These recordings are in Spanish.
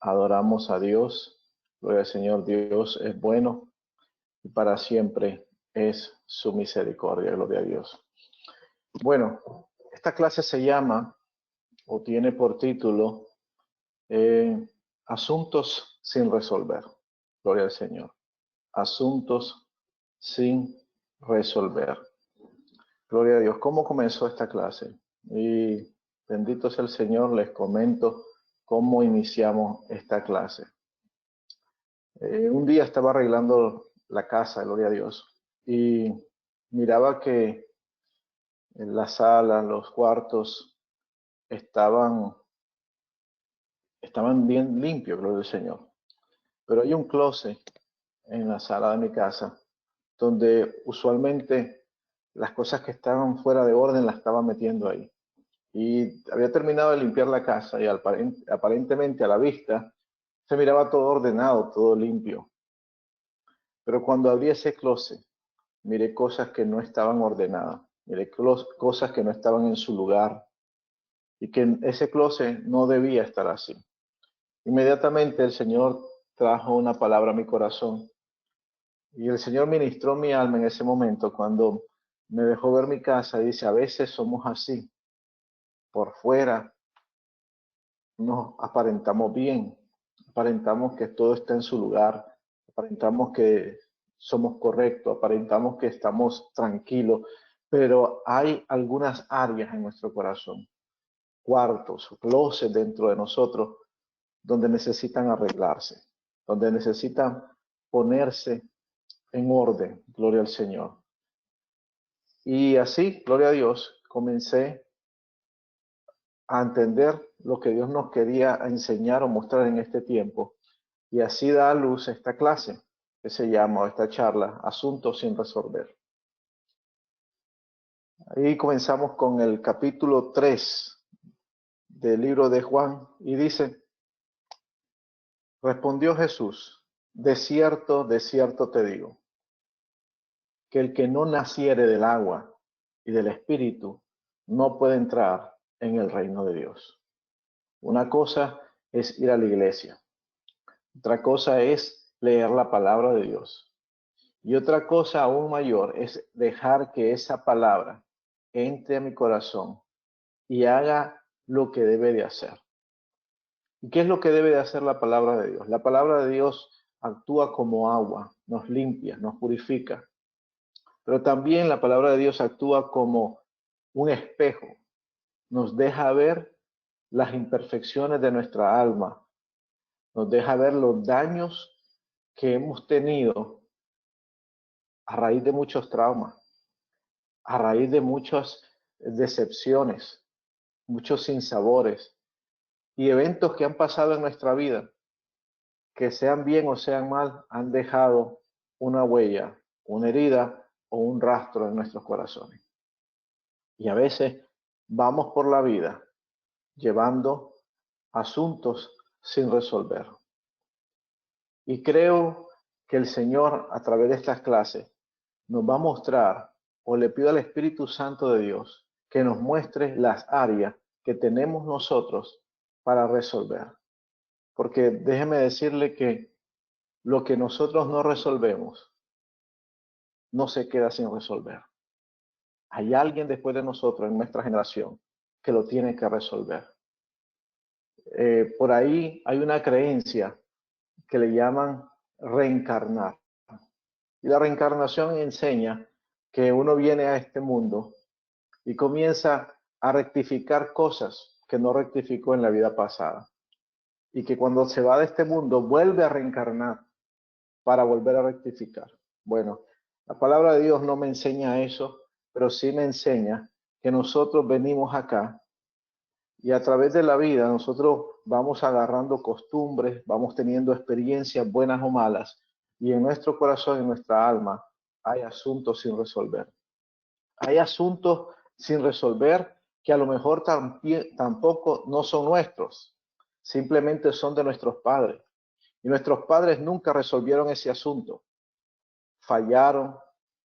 Adoramos a Dios. Gloria al Señor. Dios es bueno y para siempre es su misericordia. Gloria a Dios. Bueno, esta clase se llama o tiene por título Asuntos sin resolver. Gloria al Señor. Asuntos sin resolver. Gloria a Dios. ¿Cómo comenzó esta clase? Y bendito sea el Señor, les comento cómo iniciamos esta clase. Un día estaba arreglando la casa, gloria a Dios, y miraba que en la sala, los cuartos estaban bien limpios, gloria al Señor. Pero hay un closet en la sala de mi casa donde usualmente las cosas que estaban fuera de orden las estaba metiendo ahí. Y había terminado de limpiar la casa y aparentemente a la vista se miraba todo ordenado, todo limpio. Pero cuando abrí ese closet, miré cosas que no estaban ordenadas, miré cosas que no estaban en su lugar y que ese closet no debía estar así. Inmediatamente el Señor trajo una palabra a mi corazón y el Señor ministró mi alma en ese momento cuando me dejó ver mi casa y dice, a veces somos así, por fuera nos aparentamos bien, aparentamos que todo está en su lugar, aparentamos que somos correctos, aparentamos que estamos tranquilos, pero hay algunas áreas en nuestro corazón, cuartos, closets dentro de nosotros, donde necesitan arreglarse, donde necesitan ponerse en orden, gloria al Señor. Y así, gloria a Dios, comencé a entender lo que Dios nos quería enseñar o mostrar en este tiempo. Y así da a luz esta clase que se llama, esta charla, Asuntos sin resolver. Ahí comenzamos con el capítulo 3 del libro de Juan y dice, respondió Jesús, de cierto te digo, que el que no naciere del agua y del Espíritu no puede entrar en el reino de Dios. Una cosa es ir a la iglesia, otra cosa es leer la palabra de Dios. Y otra cosa aún mayor es dejar que esa palabra entre a mi corazón y haga lo que debe de hacer. ¿Y qué es lo que debe de hacer la palabra de Dios? La palabra de Dios actúa como agua, nos limpia, nos purifica. Pero también la palabra de Dios actúa como un espejo, nos deja ver las imperfecciones de nuestra alma, nos deja ver los daños que hemos tenido a raíz de muchos traumas, a raíz de muchas decepciones, muchos sinsabores y eventos que han pasado en nuestra vida, que sean bien o sean mal, han dejado una huella, una herida o un rastro en nuestros corazones. Y a veces vamos por la vida llevando asuntos sin resolver. Y creo que el Señor, a través de estas clases, nos va a mostrar, o le pido al Espíritu Santo de Dios, que nos muestre las áreas que tenemos nosotros para resolver. Porque déjeme decirle que lo que nosotros no resolvemos, no se queda sin resolver. Hay alguien después de nosotros, en nuestra generación, que lo tiene que resolver. Por ahí hay una creencia que le llaman reencarnar. Y la reencarnación enseña que uno viene a este mundo y comienza a rectificar cosas que no rectificó en la vida pasada. Y que cuando se va de este mundo vuelve a reencarnar para volver a rectificar. Bueno, la palabra de Dios no me enseña eso, pero sí me enseña que nosotros venimos acá y a través de la vida nosotros vamos agarrando costumbres, vamos teniendo experiencias buenas o malas, y en nuestro corazón, en nuestra alma, hay asuntos sin resolver. Hay asuntos sin resolver que a lo mejor tampoco no son nuestros, simplemente son de nuestros padres. Y nuestros padres nunca resolvieron ese asunto. Fallaron,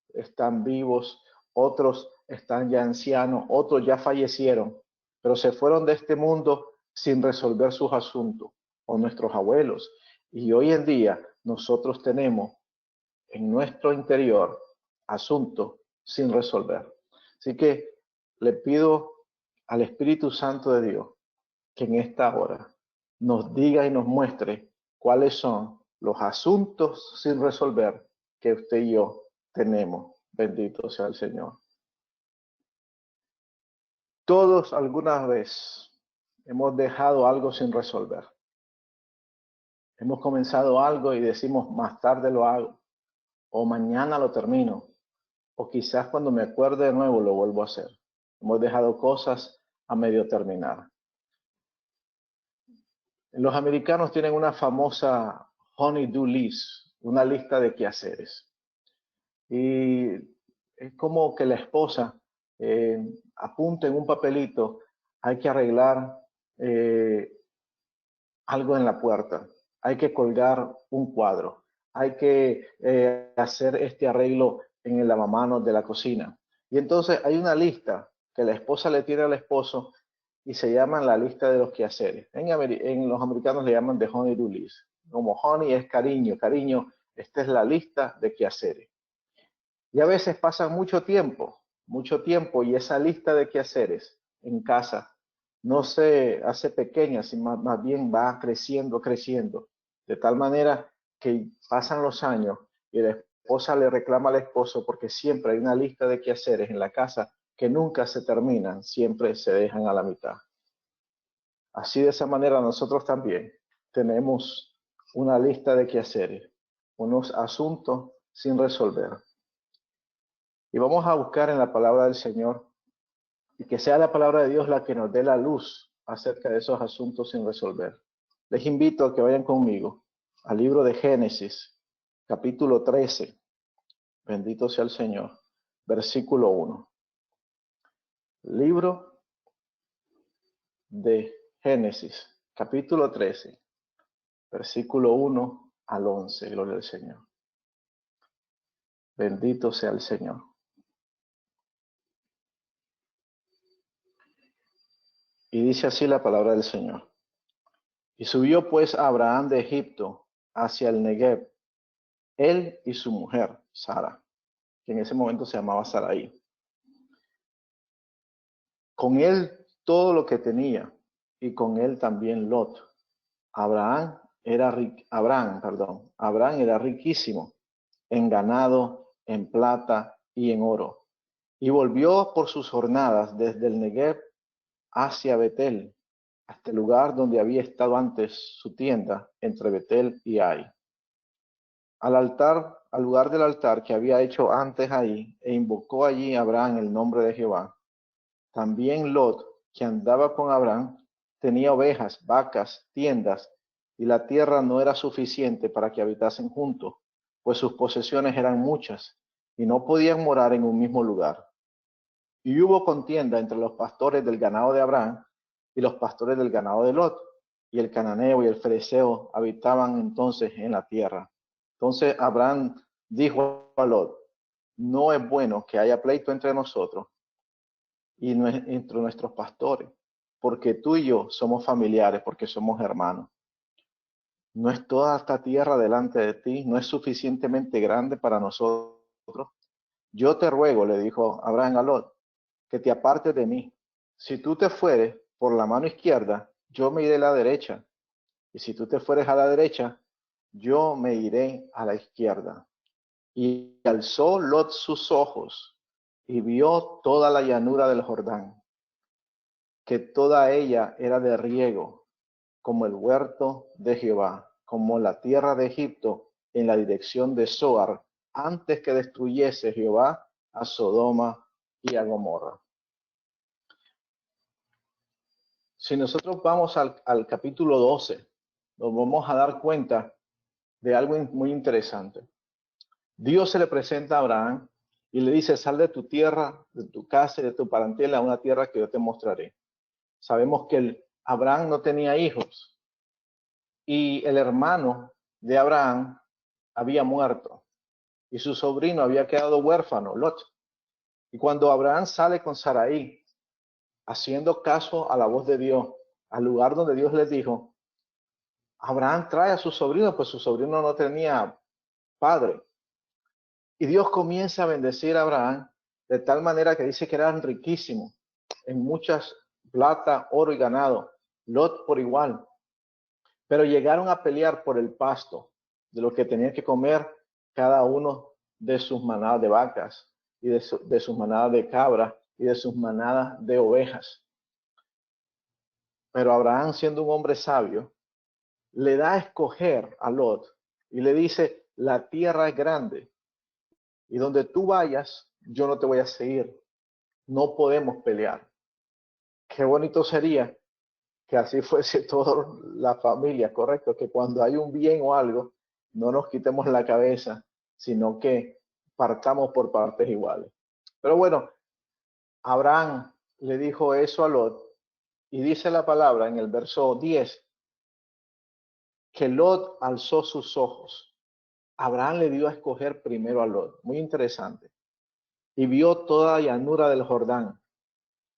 están vivos, otros están ya ancianos, otros ya fallecieron, pero se fueron de este mundo sin resolver sus asuntos. o nuestros abuelos. Y hoy en día nosotros tenemos en nuestro interior asuntos sin resolver. Así que le pido al Espíritu Santo de Dios que en esta hora nos diga y nos muestre cuáles son los asuntos sin resolver que usted y yo tenemos. Bendito sea el Señor. Todos alguna vez hemos dejado algo sin resolver. Hemos comenzado algo y decimos, más tarde lo hago, o mañana lo termino, o quizás cuando me acuerde de nuevo lo vuelvo a hacer. Hemos dejado cosas a medio terminar. Los americanos tienen una famosa honey-do list, una lista de quehaceres. Y es como que la esposa apunta en un papelito, hay que arreglar algo en la puerta, hay que colgar un cuadro, hay que hacer este arreglo en el lavamanos de la cocina. Y entonces hay una lista que la esposa le tiene al esposo y se llaman la lista de los quehaceres. En los americanos le llaman the honey-do list. Como honey es cariño, cariño, esta es la lista de quehaceres. Y a veces pasa mucho tiempo, y esa lista de quehaceres en casa no se hace pequeña, sino más bien va creciendo, de tal manera que pasan los años y la esposa le reclama al esposo porque siempre hay una lista de quehaceres en la casa que nunca se terminan, siempre se dejan a la mitad. Así de esa manera nosotros también tenemos una lista de quehaceres, unos asuntos sin resolver. Y vamos a buscar en la palabra del Señor y que sea la palabra de Dios la que nos dé la luz acerca de esos asuntos sin resolver. Les invito a que vayan conmigo al libro de Génesis, capítulo 13. Bendito sea el Señor. Versículo 1. Libro de Génesis, capítulo 13, versículo 1 al 11. Gloria al Señor. Bendito sea el Señor. Y dice así la palabra del Señor. Y subió pues Abraham de Egipto hacia el Negev, él y su mujer, Sara, que en ese momento se llamaba Sarai. Con él todo lo que tenía, y con él también Lot. Abraham era riquísimo en ganado, en plata y en oro. Y volvió por sus jornadas desde el Negev hacia Betel, hasta el lugar donde había estado antes su tienda, entre Betel y Ai. Al lugar del altar que había hecho antes ahí, e invocó allí Abraham el nombre de Jehová. También Lot, que andaba con Abraham, tenía ovejas, vacas, tiendas, y la tierra no era suficiente para que habitasen juntos, pues sus posesiones eran muchas, y no podían morar en un mismo lugar. Y hubo contienda entre los pastores del ganado de Abraham y los pastores del ganado de Lot, y el cananeo y el fereceo habitaban entonces en la tierra. Entonces Abraham dijo a Lot, no es bueno que haya pleito entre nosotros y entre nuestros pastores, porque tú y yo somos familiares, porque somos hermanos. ¿No es toda esta tierra delante de ti? ¿No es suficientemente grande para nosotros? Yo te ruego, le dijo Abraham a Lot, que te apartes de mí. Si tú te fueres por la mano izquierda, yo me iré a la derecha. Y si tú te fueres a la derecha, yo me iré a la izquierda. Y alzó Lot sus ojos y vio toda la llanura del Jordán, que toda ella era de riego, como el huerto de Jehová, como la tierra de Egipto en la dirección de Zoar, antes que destruyese Jehová a Sodoma y a Gomorra. Si nosotros vamos al capítulo 12, nos vamos a dar cuenta de algo muy interesante. Dios se le presenta a Abraham y le dice, sal de tu tierra, de tu casa y de tu parentela a una tierra que yo te mostraré. Sabemos que Abraham no tenía hijos y el hermano de Abraham había muerto y su sobrino había quedado huérfano, Lot. Y cuando Abraham sale con Sarai, haciendo caso a la voz de Dios, al lugar donde Dios les dijo, Abraham trae a su sobrino, pues su sobrino no tenía padre. Y Dios comienza a bendecir a Abraham de tal manera que dice que eran riquísimos en muchas plata, oro y ganado. Lot por igual. Pero llegaron a pelear por el pasto, de lo que tenían que comer cada uno de sus manadas de vacas y de sus manadas de cabras y de sus manadas de ovejas. Pero Abraham, siendo un hombre sabio, le da a escoger a Lot y le dice, la tierra es grande y donde tú vayas, yo no te voy a seguir. No podemos pelear. Qué bonito sería que así fuese toda la familia, correcto, que cuando hay un bien o algo, no nos quitemos la cabeza, sino que partamos por partes iguales. Pero bueno, Abraham le dijo eso a Lot y dice la palabra en el verso 10, que Lot alzó sus ojos. Abraham le dio a escoger primero a Lot, muy interesante, y vio toda la llanura del Jordán,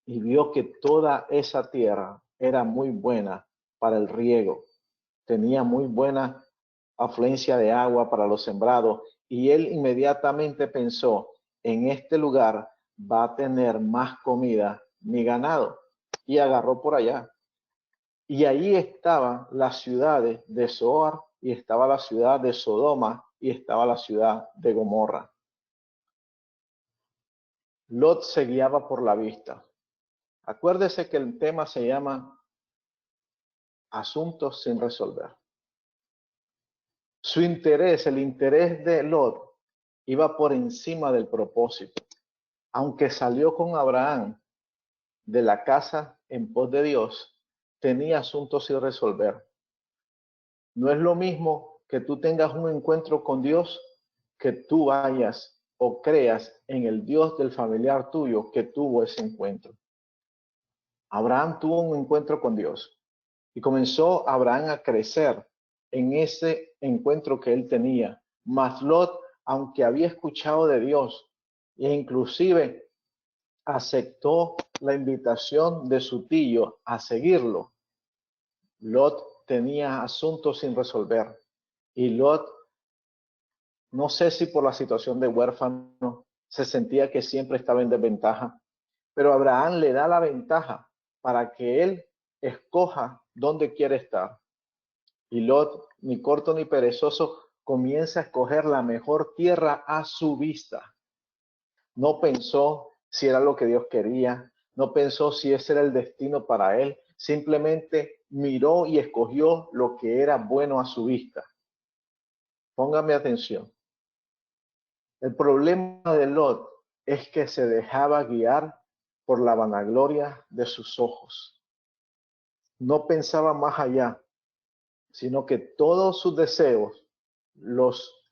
y vio que toda esa tierra era muy buena para el riego, tenía muy buena afluencia de agua para los sembrados, y él inmediatamente pensó, en este lugar va a tener más comida mi ganado, y agarró por allá. Y allí estaban las ciudades de Zoar, y estaba la ciudad de Sodoma, y estaba la ciudad de Gomorra. Lot se guiaba por la vista. Acuérdese que el tema se llama asuntos sin resolver. Su interés, el interés de Lot, iba por encima del propósito. Aunque salió con Abraham de la casa en pos de Dios, tenía asuntos sin resolver. No es lo mismo que tú tengas un encuentro con Dios, que tú vayas o creas en el Dios del familiar tuyo que tuvo ese encuentro. Abraham tuvo un encuentro con Dios y comenzó Abraham a crecer en ese encuentro que él tenía. Mas Lot, aunque había escuchado de Dios e inclusive aceptó la invitación de su tío a seguirlo, Lot tenía asuntos sin resolver. Y Lot, no sé si por la situación de huérfano, se sentía que siempre estaba en desventaja, pero Abraham le da la ventaja para que él escoja dónde quiere estar. Y Lot, ni corto ni perezoso, comienza a escoger la mejor tierra a su vista. No pensó si era lo que Dios quería, no pensó si ese era el destino para él, simplemente miró y escogió lo que era bueno a su vista. Póngame atención. El problema de Lot es que se dejaba guiar por la vanagloria de sus ojos. No pensaba más allá, sino que todos sus deseos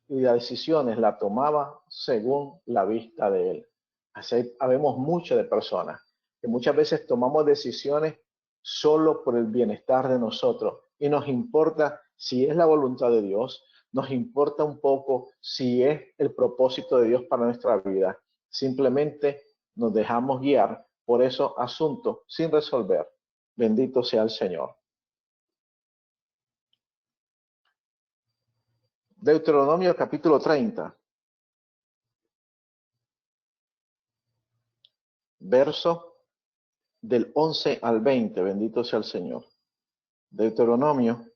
y las decisiones la tomaba según la vista de él. Así habemos muchas de personas que muchas veces tomamos decisiones solo por el bienestar de nosotros y nos importa si es la voluntad de Dios, nos importa un poco si es el propósito de Dios para nuestra vida. Simplemente nos dejamos guiar por esos asuntos sin resolver. Bendito sea el Señor. Deuteronomio capítulo 30, verso del 11 al 20. Bendito sea el Señor. Deuteronomio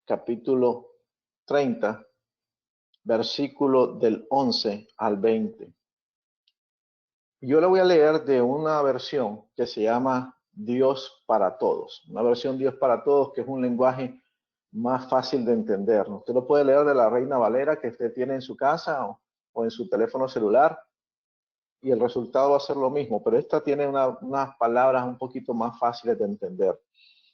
capítulo 30, versículo del 11 al 20. Yo le voy a leer de una versión que se llama Dios para Todos. Una versión Dios para Todos que es un lenguaje más fácil de entender. Usted lo puede leer de la Reina Valera que usted tiene en su casa o en su teléfono celular y el resultado va a ser lo mismo, pero esta tiene unas palabras un poquito más fáciles de entender.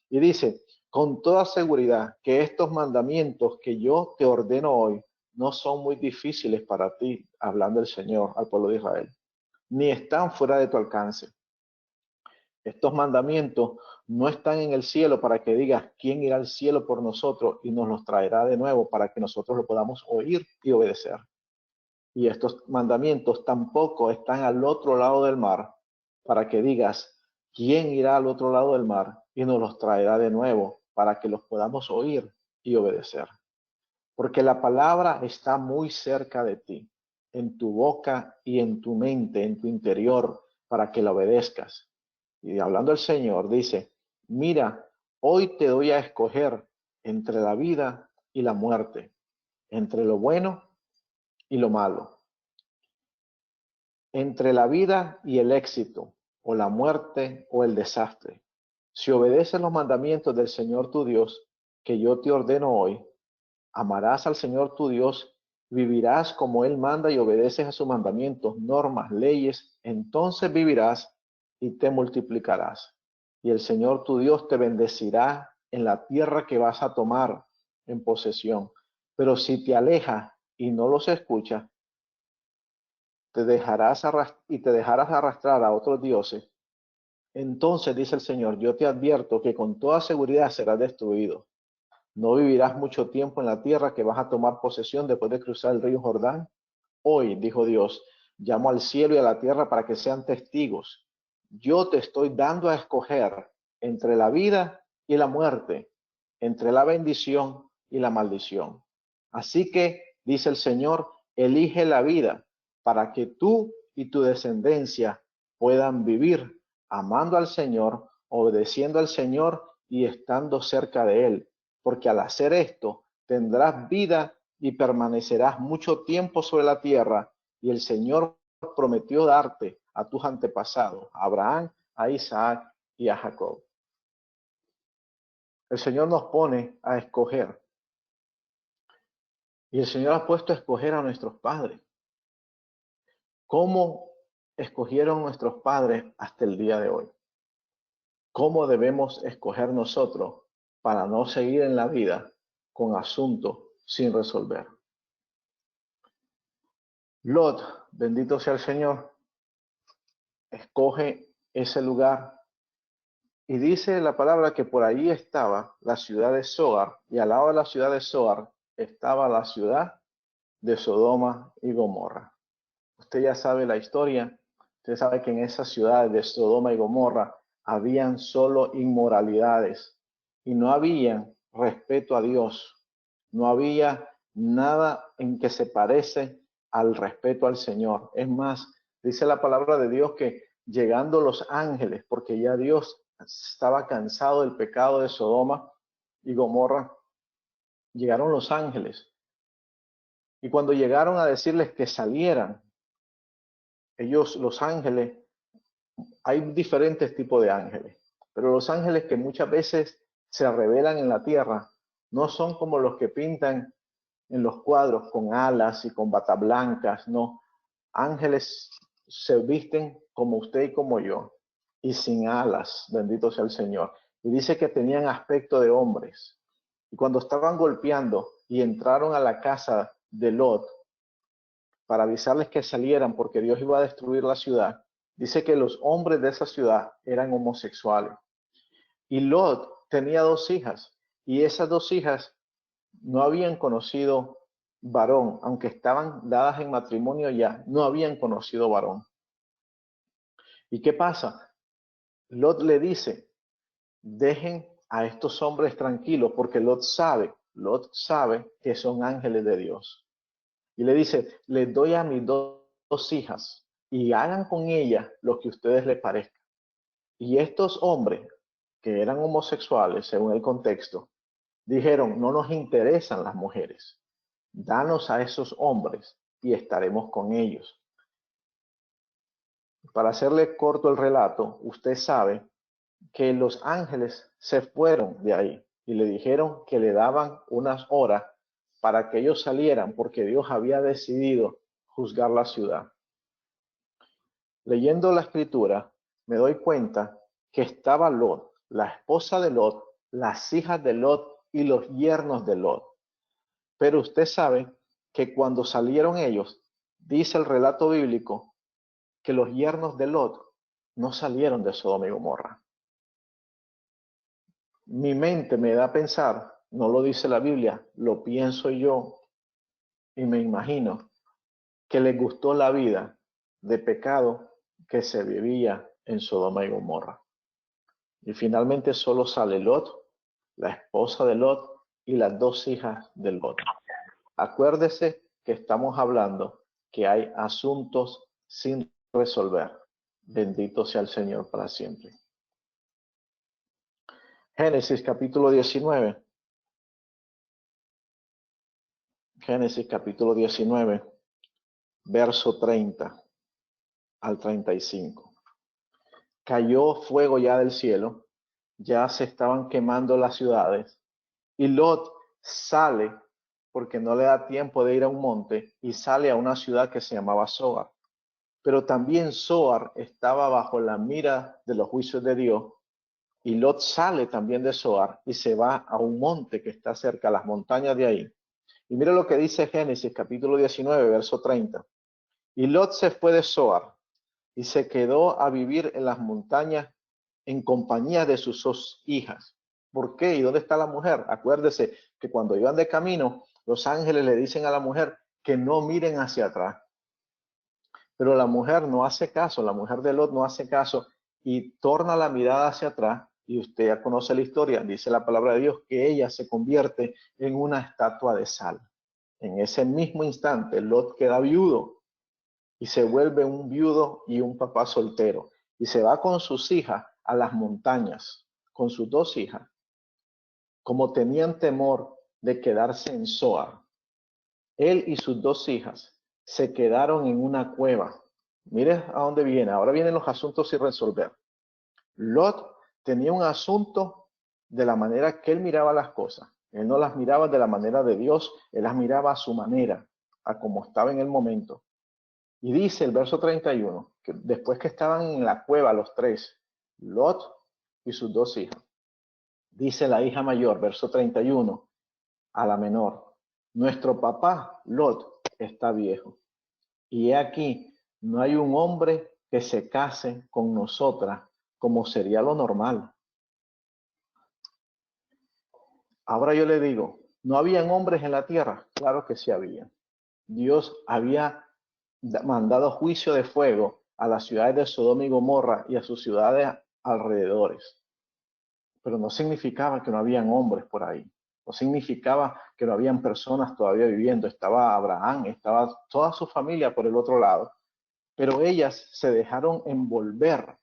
Y dice, con toda seguridad que estos mandamientos que yo te ordeno hoy no son muy difíciles para ti, hablando el Señor al pueblo de Israel, ni están fuera de tu alcance. Estos mandamientos no están en el cielo para que digas, ¿quién irá al cielo por nosotros y nos los traerá de nuevo para que nosotros lo podamos oír y obedecer? Y estos mandamientos tampoco están al otro lado del mar para que digas, ¿quién irá al otro lado del mar y nos los traerá de nuevo para que los podamos oír y obedecer. Porque la palabra está muy cerca de ti, en tu boca y en tu mente, en tu interior, para que la obedezcas. Y hablando el Señor, dice, mira, hoy te doy a escoger entre la vida y la muerte, entre lo bueno y lo malo, entre la vida y el éxito, o la muerte o el desastre. Si obedeces los mandamientos del Señor tu Dios, que yo te ordeno hoy, amarás al Señor tu Dios, vivirás como Él manda y obedeces a sus mandamientos, normas, leyes, entonces vivirás y te multiplicarás. Y el Señor tu Dios te bendecirá en la tierra que vas a tomar en posesión. Pero si te alejas y no los escuchas, te dejarás arrastrar a otros dioses. Entonces dice el Señor, yo te advierto que con toda seguridad serás destruido. No vivirás mucho tiempo en la tierra que vas a tomar posesión después de cruzar el río Jordán. Hoy, dijo Dios, llamo al cielo y a la tierra para que sean testigos. Yo te estoy dando a escoger entre la vida y la muerte, entre la bendición y la maldición. Así que, dice el Señor, elige la vida para que tú y tu descendencia puedan vivir amando al Señor, obedeciendo al Señor y estando cerca de Él. Porque al hacer esto, tendrás vida y permanecerás mucho tiempo sobre la tierra, y el Señor prometió darte a tus antepasados, a Abraham, a Isaac y a Jacob. El Señor nos pone a escoger, y el Señor ha puesto a escoger a nuestros padres. ¿Cómo escogieron nuestros padres hasta el día de hoy? ¿Cómo debemos escoger nosotros para no seguir en la vida con asuntos sin resolver? Lot, bendito sea el Señor, escoge ese lugar y dice la palabra que por ahí estaba la ciudad de Zoar, y al lado de la ciudad de Zoar estaba la ciudad de Sodoma y Gomorra. Usted ya sabe la historia. Usted sabe que en esa ciudad de Sodoma y Gomorra habían solo inmoralidades y no había respeto a Dios. No había nada en que se parece al respeto al Señor. Es más, dice la palabra de Dios que llegando los ángeles, porque ya Dios estaba cansado del pecado de Sodoma y Gomorra, llegaron los ángeles. Y cuando llegaron a decirles que salieran, ellos, los ángeles, hay diferentes tipos de ángeles, pero los ángeles que muchas veces se revelan en la tierra no son como los que pintan en los cuadros con alas y con bata blancas, no. Ángeles se visten como usted y como yo, y sin alas, bendito sea el Señor. Y dice que tenían aspecto de hombres. Y cuando estaban golpeando y entraron a la casa de Lot para avisarles que salieran porque Dios iba a destruir la ciudad, dice que los hombres de esa ciudad eran homosexuales. Y Lot tenía 2 hijas, y esas 2 hijas no habían conocido varón, aunque estaban dadas en matrimonio ya, no habían conocido varón. ¿Y qué pasa? Lot le dice, dejen a estos hombres tranquilos, porque Lot sabe que son ángeles de Dios. Y le dice, les doy a mis dos hijas y hagan con ellas lo que a ustedes les parezca. Y estos hombres, que eran homosexuales, según el contexto, dijeron, no nos interesan las mujeres, danos a esos hombres y estaremos con ellos. Para hacerle corto el relato, usted sabe que los ángeles se fueron de ahí y le dijeron que le daban unas horas para que ellos salieran porque Dios había decidido juzgar la ciudad. Leyendo la escritura, me doy cuenta que estaba Lot, la esposa de Lot, las hijas de Lot y los yernos de Lot. Pero usted sabe que cuando salieron ellos, dice el relato bíblico, que los yernos de Lot no salieron de Sodoma y Gomorra. Mi mente me da a pensar, no lo dice la Biblia, lo pienso yo y me imagino que les gustó la vida de pecado que se vivía en Sodoma y Gomorra. Y finalmente solo sale Lot la esposa de Lot y las dos hijas de Lot. Acuérdese que estamos hablando que hay asuntos sin resolver. Bendito sea el Señor para siempre. Génesis capítulo 19. Génesis capítulo 19, verso 30 al 35. Cayó fuego ya del cielo, ya se estaban quemando las ciudades, y Lot sale, porque no le da tiempo de ir a un monte, y sale a una ciudad que se llamaba Zoar. Pero también Zoar estaba bajo la mira de los juicios de Dios, y Lot sale también de Zoar y se va a un monte que está cerca, a las montañas de ahí. Y mira lo que dice Génesis capítulo 19, verso 30. Y Lot se fue de Zoar y se quedó a vivir en las montañas en compañía de sus dos hijas. ¿Por qué? ¿Y dónde está la mujer? Acuérdese que cuando iban de camino, los ángeles le dicen a la mujer que no miren hacia atrás. Pero la mujer no hace caso, la mujer de Lot no hace caso y torna la mirada hacia atrás. Y usted ya conoce la historia, dice la palabra de Dios, que ella se convierte en una estatua de sal. En ese mismo instante, Lot queda viudo y se vuelve un viudo y un papá soltero. Y se va con sus hijas a las montañas, con sus dos hijas, como tenían temor de quedarse en Zoar. Él y sus dos hijas se quedaron en una cueva. Mire a dónde viene. Ahora vienen los asuntos sin resolver. Lot tenía un asunto de la manera que él miraba las cosas. Él no las miraba de la manera de Dios, él las miraba a su manera, a como estaba en el momento. Y dice el verso 31, que después que estaban en la cueva los tres, Lot y sus dos hijas, dice la hija mayor, verso 31, a la menor, nuestro papá Lot está viejo. Y he aquí, no hay un hombre que se case con nosotras como sería lo normal. Ahora yo le digo, ¿no habían hombres en la tierra? Claro que sí había. Dios había mandado juicio de fuego a las ciudades de Sodoma y Gomorra y a sus ciudades alrededores. Pero no significaba que no habían hombres por ahí. No significaba que no habían personas todavía viviendo. Estaba Abraham, estaba toda su familia por el otro lado. Pero ellas se dejaron envolver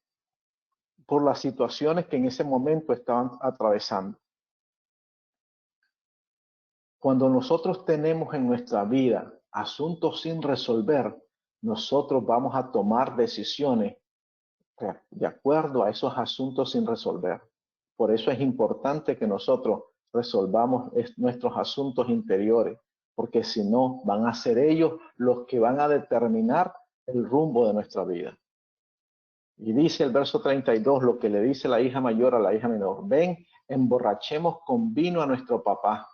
por las situaciones que en ese momento estaban atravesando. Cuando nosotros tenemos en nuestra vida asuntos sin resolver, nosotros vamos a tomar decisiones de acuerdo a esos asuntos sin resolver. Por eso es importante que nosotros resolvamos nuestros asuntos interiores, porque si no, van a ser ellos los que van a determinar el rumbo de nuestra vida. Y dice el verso 32 lo que le dice la hija mayor a la hija menor: ven, emborrachemos con vino a nuestro papá.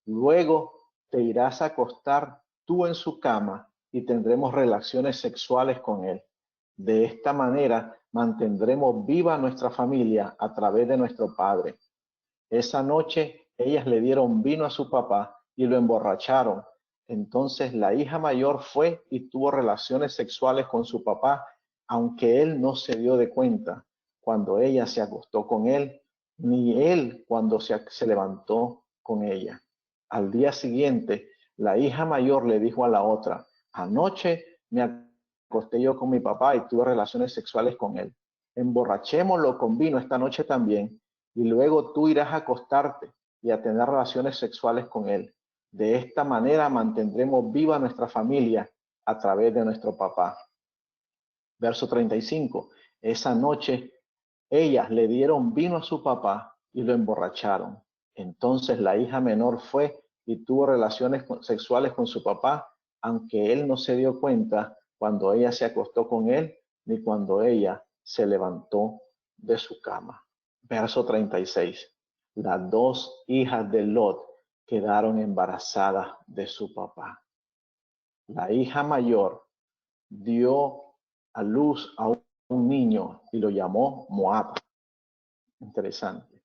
Luego te irás a acostar tú en su cama y tendremos relaciones sexuales con él. De esta manera mantendremos viva nuestra familia a través de nuestro padre. Esa noche ellas le dieron vino a su papá y lo emborracharon. Entonces la hija mayor fue y tuvo relaciones sexuales con su papá, aunque él no se dio de cuenta cuando ella se acostó con él, ni él cuando se levantó con ella. Al día siguiente, la hija mayor le dijo a la otra: anoche me acosté yo con mi papá y tuve relaciones sexuales con él. Emborrachémoslo con vino esta noche también, y luego tú irás a acostarte y a tener relaciones sexuales con él. De esta manera mantendremos viva nuestra familia a través de nuestro papá. Verso 35. Esa noche ellas le dieron vino a su papá y lo emborracharon. Entonces la hija menor fue y tuvo relaciones sexuales con su papá, aunque él no se dio cuenta cuando ella se acostó con él, ni cuando ella se levantó de su cama. Verso 36. Las dos hijas de Lot quedaron embarazadas de su papá. La hija mayor dio a luz a un niño y lo llamó Moab. Interesante.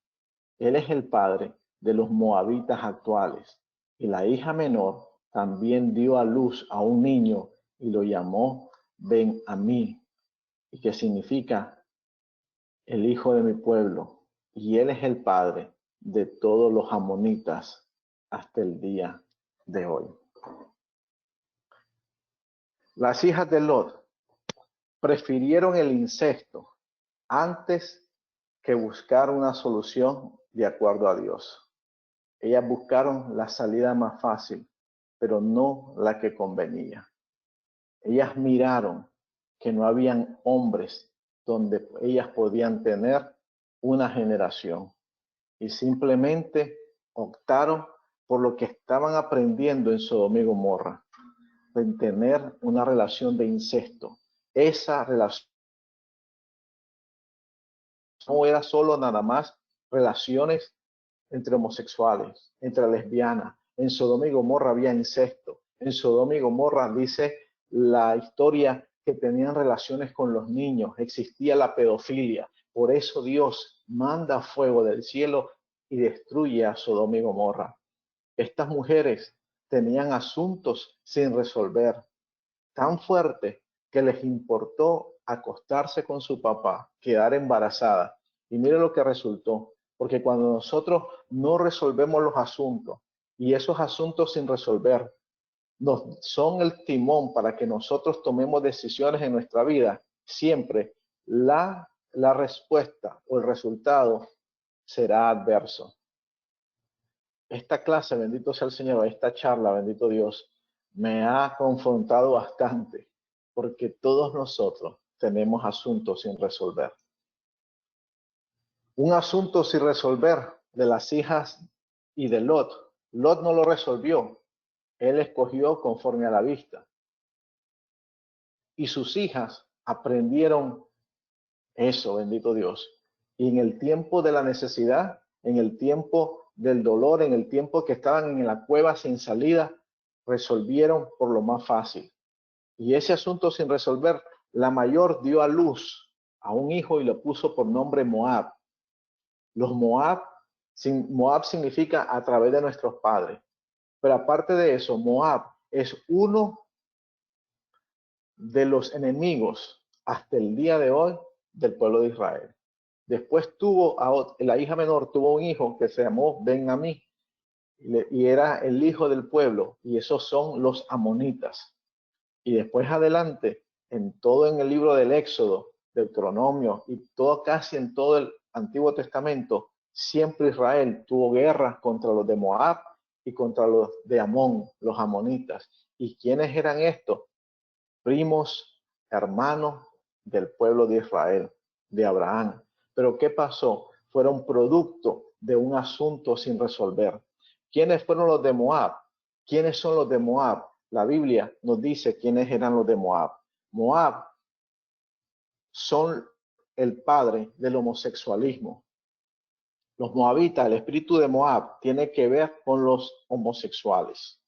Él es el padre de los moabitas actuales. Y la hija menor también dio a luz a un niño y lo llamó Ben-Amí, y que significa el hijo de mi pueblo. Y él es el padre de todos los amonitas hasta el día de hoy. Las hijas de Lot prefirieron el incesto antes que buscar una solución de acuerdo a Dios. Ellas buscaron la salida más fácil, pero no la que convenía. Ellas miraron que no habían hombres donde ellas podían tener una generación y simplemente optaron por lo que estaban aprendiendo en Sodoma y Gomorra, en tener una relación de incesto. Esa relación no era solo nada más relaciones entre homosexuales, entre lesbianas. En Sodoma y Gomorra había incesto. En Sodoma y Gomorra dice la historia que tenían relaciones con los niños, existía la pedofilia. Por eso Dios manda fuego del cielo y destruye a Sodoma y Gomorra. Estas mujeres tenían asuntos sin resolver, tan fuertes que les importó acostarse con su papá, quedar embarazada. Y mire lo que resultó. Porque cuando nosotros no resolvemos los asuntos y esos asuntos sin resolver nos son el timón para que nosotros tomemos decisiones en nuestra vida, siempre la respuesta o el resultado será adverso. Esta clase, bendito sea el Señor, esta charla, bendito Dios, me ha confrontado bastante porque todos nosotros tenemos asuntos sin resolver. Un asunto sin resolver de las hijas y de Lot. Lot no lo resolvió. Él escogió conforme a la vista. Y sus hijas aprendieron eso, bendito Dios. Y en el tiempo de la necesidad, en el tiempo del dolor, en el tiempo que estaban en la cueva sin salida, resolvieron por lo más fácil. Y ese asunto sin resolver, la mayor dio a luz a un hijo y lo puso por nombre Moab. Los Moab significa a través de nuestros padres. Pero aparte de eso, Moab es uno de los enemigos hasta el día de hoy del pueblo de Israel. Después la hija menor tuvo un hijo que se llamó Ben-Amí y era el hijo del pueblo, y esos son los amonitas. Y después adelante, en el libro del Éxodo, Deuteronomio y casi en todo el Antiguo Testamento, siempre Israel tuvo guerras contra los de Moab y contra los de Amón, los amonitas. ¿Y quiénes eran estos? Primos, hermanos del pueblo de Israel, de Abraham. Pero ¿qué pasó? Fueron producto de un asunto sin resolver. ¿Quiénes fueron los de Moab? ¿Quiénes son los de Moab? La Biblia nos dice quiénes eran los de Moab. Moab son el padre del homosexualismo. Los moabitas, el espíritu de Moab tiene que ver con los homosexuales.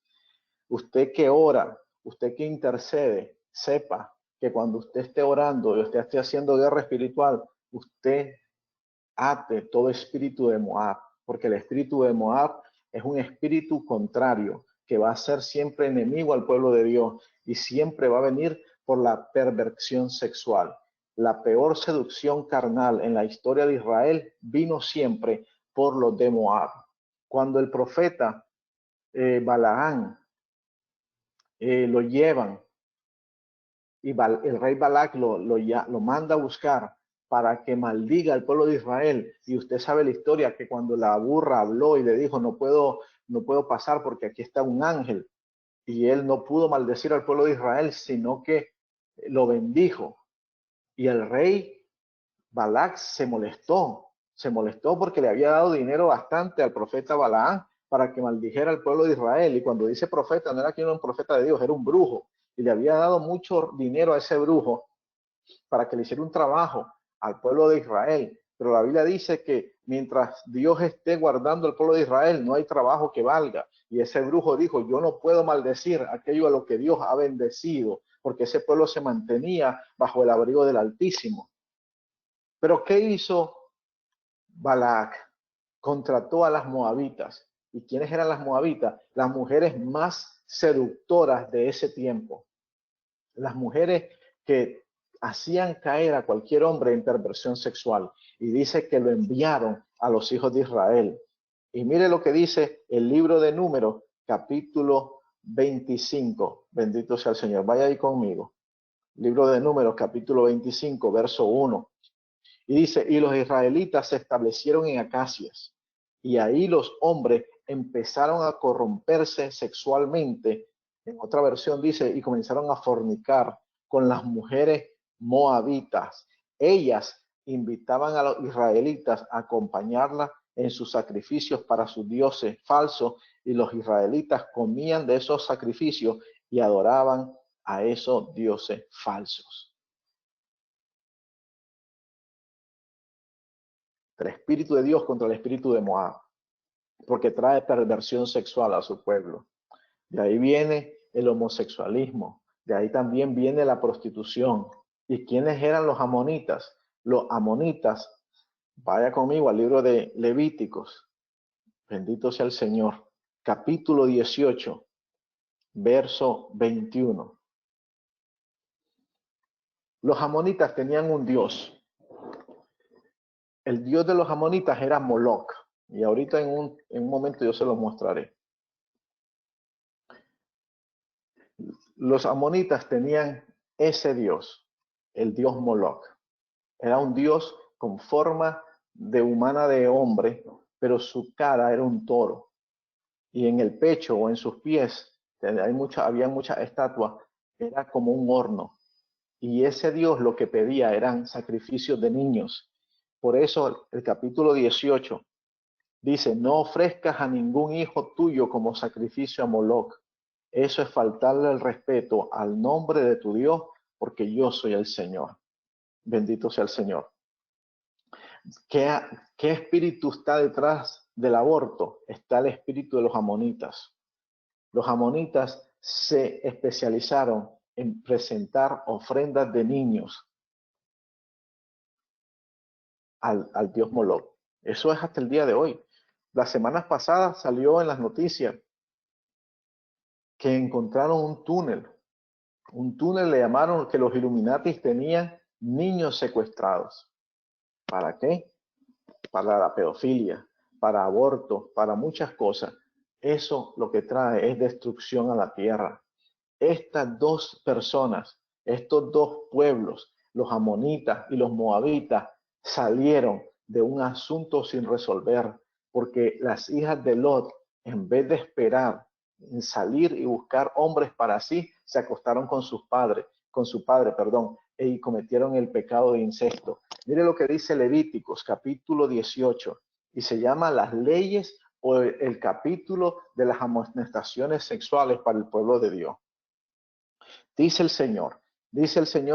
Usted que ora, usted que intercede, sepa que cuando usted esté orando y usted esté haciendo guerra espiritual, usted ate todo espíritu de Moab, porque el espíritu de Moab es un espíritu contrario que va a ser siempre enemigo al pueblo de Dios y siempre va a venir por la perversión sexual. La peor seducción carnal en la historia de Israel vino siempre por los de Moab. Cuando el profeta Balaán lo llevan y el rey Balac lo manda a buscar para que maldiga al pueblo de Israel. Y usted sabe la historia, que cuando la burra habló y le dijo, no puedo pasar porque aquí está un ángel, y él no pudo maldecir al pueblo de Israel, sino que lo bendijo. Y el rey Balac se molestó porque le había dado dinero bastante al profeta Balaam para que maldijera al pueblo de Israel. Y cuando dice profeta, no era que era un profeta de Dios, era un brujo. Y le había dado mucho dinero a ese brujo para que le hiciera un trabajo al pueblo de Israel. Pero la Biblia dice que mientras Dios esté guardando al pueblo de Israel, no hay trabajo que valga. Y ese brujo dijo, yo no puedo maldecir aquello a lo que Dios ha bendecido, porque ese pueblo se mantenía bajo el abrigo del Altísimo. Pero ¿qué hizo Balac? Contrató a las moabitas. ¿Y quiénes eran las moabitas? Las mujeres más seductoras de ese tiempo. Las mujeres que hacían caer a cualquier hombre en perversión sexual. Y dice que lo enviaron a los hijos de Israel. Y mire lo que dice el libro de Números, capítulo 25. Bendito sea el Señor. Vaya ahí conmigo. Libro de Números, capítulo 25, verso 1. Y dice, y los israelitas se establecieron en Acacias, y ahí los hombres empezaron a corromperse sexualmente. En otra versión dice, y comenzaron a fornicar con las mujeres moabitas. Ellas invitaban a los israelitas a acompañarlas en sus sacrificios para sus dioses falsos, y los israelitas comían de esos sacrificios y adoraban a esos dioses falsos. El espíritu de Dios contra el espíritu de Moab, porque trae perversión sexual a su pueblo. De ahí viene el homosexualismo, de ahí también viene la prostitución. ¿Y quiénes eran los amonitas? Los amonitas, vaya conmigo al libro de Levíticos, bendito sea el Señor, capítulo 18, verso 21. Los amonitas tenían un dios. El dios de los amonitas era Moloc, y ahorita en un momento yo se lo mostraré. Los amonitas tenían ese dios, el dios Moloc. Era un dios con forma de humana de hombre, pero su cara era un toro. Y en el pecho o en sus pies había muchas estatuas, era como un horno. Y ese dios lo que pedía eran sacrificios de niños. Por eso el capítulo 18 dice, no ofrezcas a ningún hijo tuyo como sacrificio a Moloc. Eso es faltarle el respeto al nombre de tu Dios, porque yo soy el Señor. Bendito sea el Señor. ¿Qué espíritu está detrás del aborto? Está el espíritu de los amonitas. Los amonitas se especializaron en presentar ofrendas de niños al dios Moloc. Eso es hasta el día de hoy. Las semanas pasadas salió en las noticias que encontraron un túnel. Un túnel le llamaron que los Illuminatis tenían niños secuestrados. ¿Para qué? Para la pedofilia, para aborto, para muchas cosas. Eso lo que trae es destrucción a la tierra. Estas dos personas, estos dos pueblos, los amonitas y los moabitas, salieron de un asunto sin resolver, porque las hijas de Lot, en vez de esperar en salir y buscar hombres para sí, se acostaron con sus padres, con su padre, perdón, y cometieron el pecado de incesto. Mire lo que dice Levíticos, capítulo 18, y se llama las leyes o el capítulo de las amonestaciones sexuales para el pueblo de Dios. Dice el Señor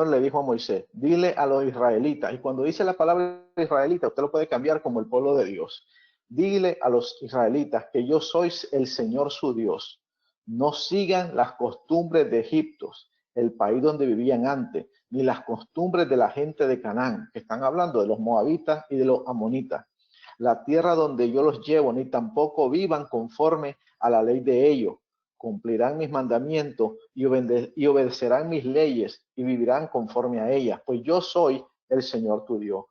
le dijo a Moisés, dile a los israelitas, y cuando dice la palabra israelita, usted lo puede cambiar como el pueblo de Dios. Dile a los israelitas que yo soy el Señor su Dios. No sigan las costumbres de Egipto, el país donde vivían antes, ni las costumbres de la gente de Canaán, que están hablando de los moabitas y de los amonitas. La tierra donde yo los llevo, ni tampoco vivan conforme a la ley de ellos. Cumplirán mis mandamientos y obedecerán mis leyes y vivirán conforme a ellas, pues yo soy el Señor tu Dios.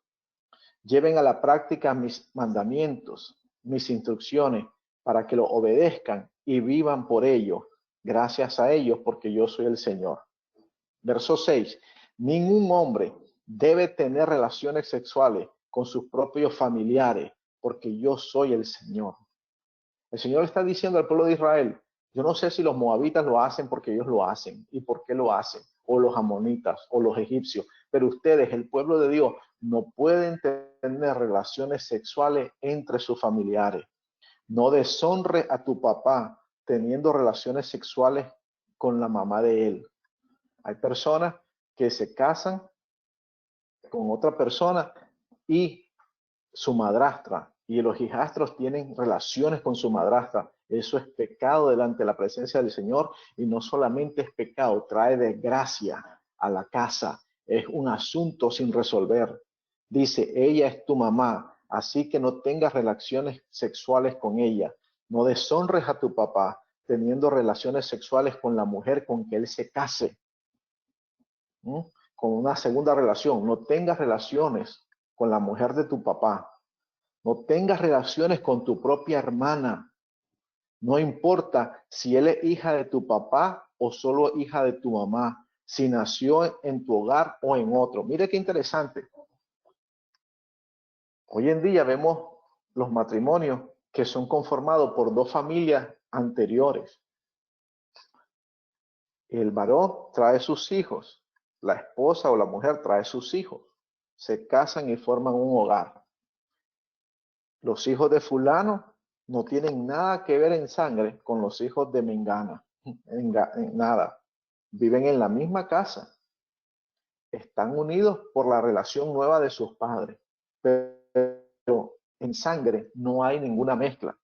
Lleven a la práctica mis mandamientos, mis instrucciones, para que lo obedezcan y vivan por ello, gracias a ellos, porque yo soy el Señor. Verso 6. Ningún hombre debe tener relaciones sexuales con sus propios familiares, porque yo soy el Señor. El Señor está diciendo al pueblo de Israel, yo no sé si los moabitas lo hacen porque ellos lo hacen y por qué lo hacen, o los amonitas o los egipcios, pero ustedes, el pueblo de Dios, no pueden tener relaciones sexuales entre sus familiares. No deshonre a tu papá teniendo relaciones sexuales con la mamá de él. Hay personas que se casan con otra persona y su madrastra, y los hijastros tienen relaciones con su madrastra. Eso es pecado delante de la presencia del Señor, y no solamente es pecado, trae desgracia a la casa. Es un asunto sin resolver. Dice, ella es tu mamá, así que no tengas relaciones sexuales con ella. No deshonres a tu papá teniendo relaciones sexuales con la mujer con que él se case. Con una segunda relación. No tengas relaciones con la mujer de tu papá. No tengas relaciones con tu propia hermana. No importa si él es hija de tu papá o solo hija de tu mamá, si nació en tu hogar o en otro. Mire qué interesante. Hoy en día vemos los matrimonios que son conformados por dos familias anteriores. El varón trae sus hijos, la esposa o la mujer trae sus hijos, se casan y forman un hogar. Los hijos de fulano no tienen nada que ver en sangre con los hijos de Mengana, en nada. Viven en la misma casa, están unidos por la relación nueva de sus padres, pero en sangre no hay ninguna mezcla.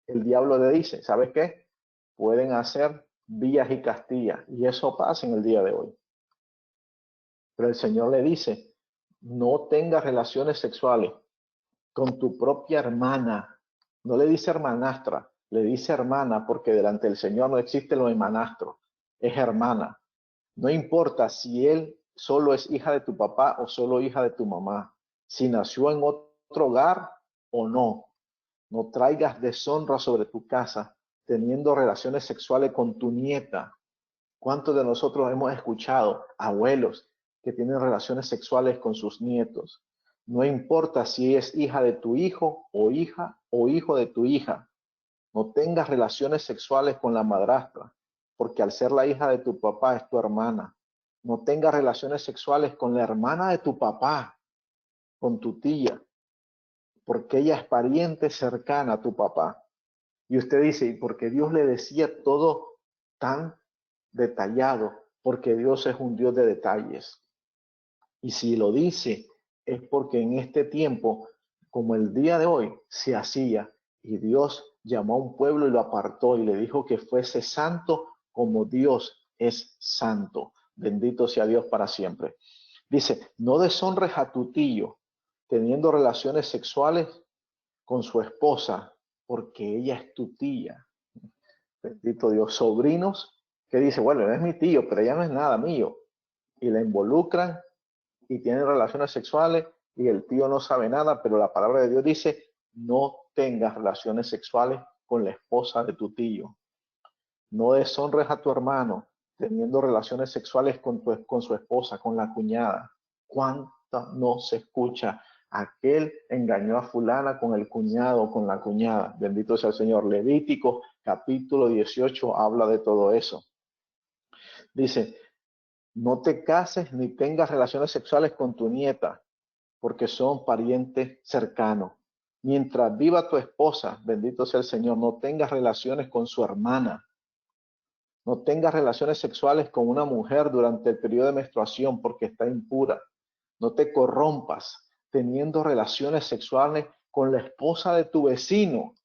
El diablo le dice, ¿sabes qué? Pueden hacer Villas y Castillas, y eso pasa en el día de hoy. Pero el Señor le dice, no tengas relaciones sexuales con tu propia hermana. No le dice hermanastra, le dice hermana, porque delante del Señor no existe lo de hermanastro, es hermana. No importa si él solo es hija de tu papá o solo hija de tu mamá, si nació en otro hogar o no. No traigas deshonra sobre tu casa teniendo relaciones sexuales con tu nieta. ¿Cuántos de nosotros hemos escuchado abuelos que tienen relaciones sexuales con sus nietos? No importa si es hija de tu hijo o hijo de tu hija. No tengas relaciones sexuales con la madrastra, porque al ser la hija de tu papá es tu hermana. No tengas relaciones sexuales con la hermana de tu papá, con tu tía, porque ella es pariente cercana a tu papá. Y usted dice, ¿y por qué Dios le decía todo tan detallado? Porque Dios es un Dios de detalles. Y si lo dice, es porque en este tiempo, como el día de hoy, se hacía. Y Dios llamó a un pueblo y lo apartó y le dijo que fuese santo como Dios es santo. Bendito sea Dios para siempre. Dice, no deshonres a tu tío teniendo relaciones sexuales con su esposa, porque ella es tu tía. Bendito Dios. Sobrinos que dice, bueno, es mi tío, pero ella no es nada mío. Y la involucran y tienen relaciones sexuales y el tío no sabe nada, pero la palabra de Dios dice, no tengas relaciones sexuales con la esposa de tu tío. No deshonres a tu hermano teniendo relaciones sexuales con su esposa, con la cuñada. ¿Cuánta no se escucha? Aquel engañó a fulana con el cuñado o con la cuñada. Bendito sea el Señor. Levítico capítulo 18 habla de todo eso. Dice, no te cases ni tengas relaciones sexuales con tu nieta, porque son parientes cercanos. Mientras viva tu esposa, bendito sea el Señor, no tengas relaciones con su hermana. No tengas relaciones sexuales con una mujer durante el periodo de menstruación porque está impura. No te corrompas teniendo relaciones sexuales con la esposa de tu vecino,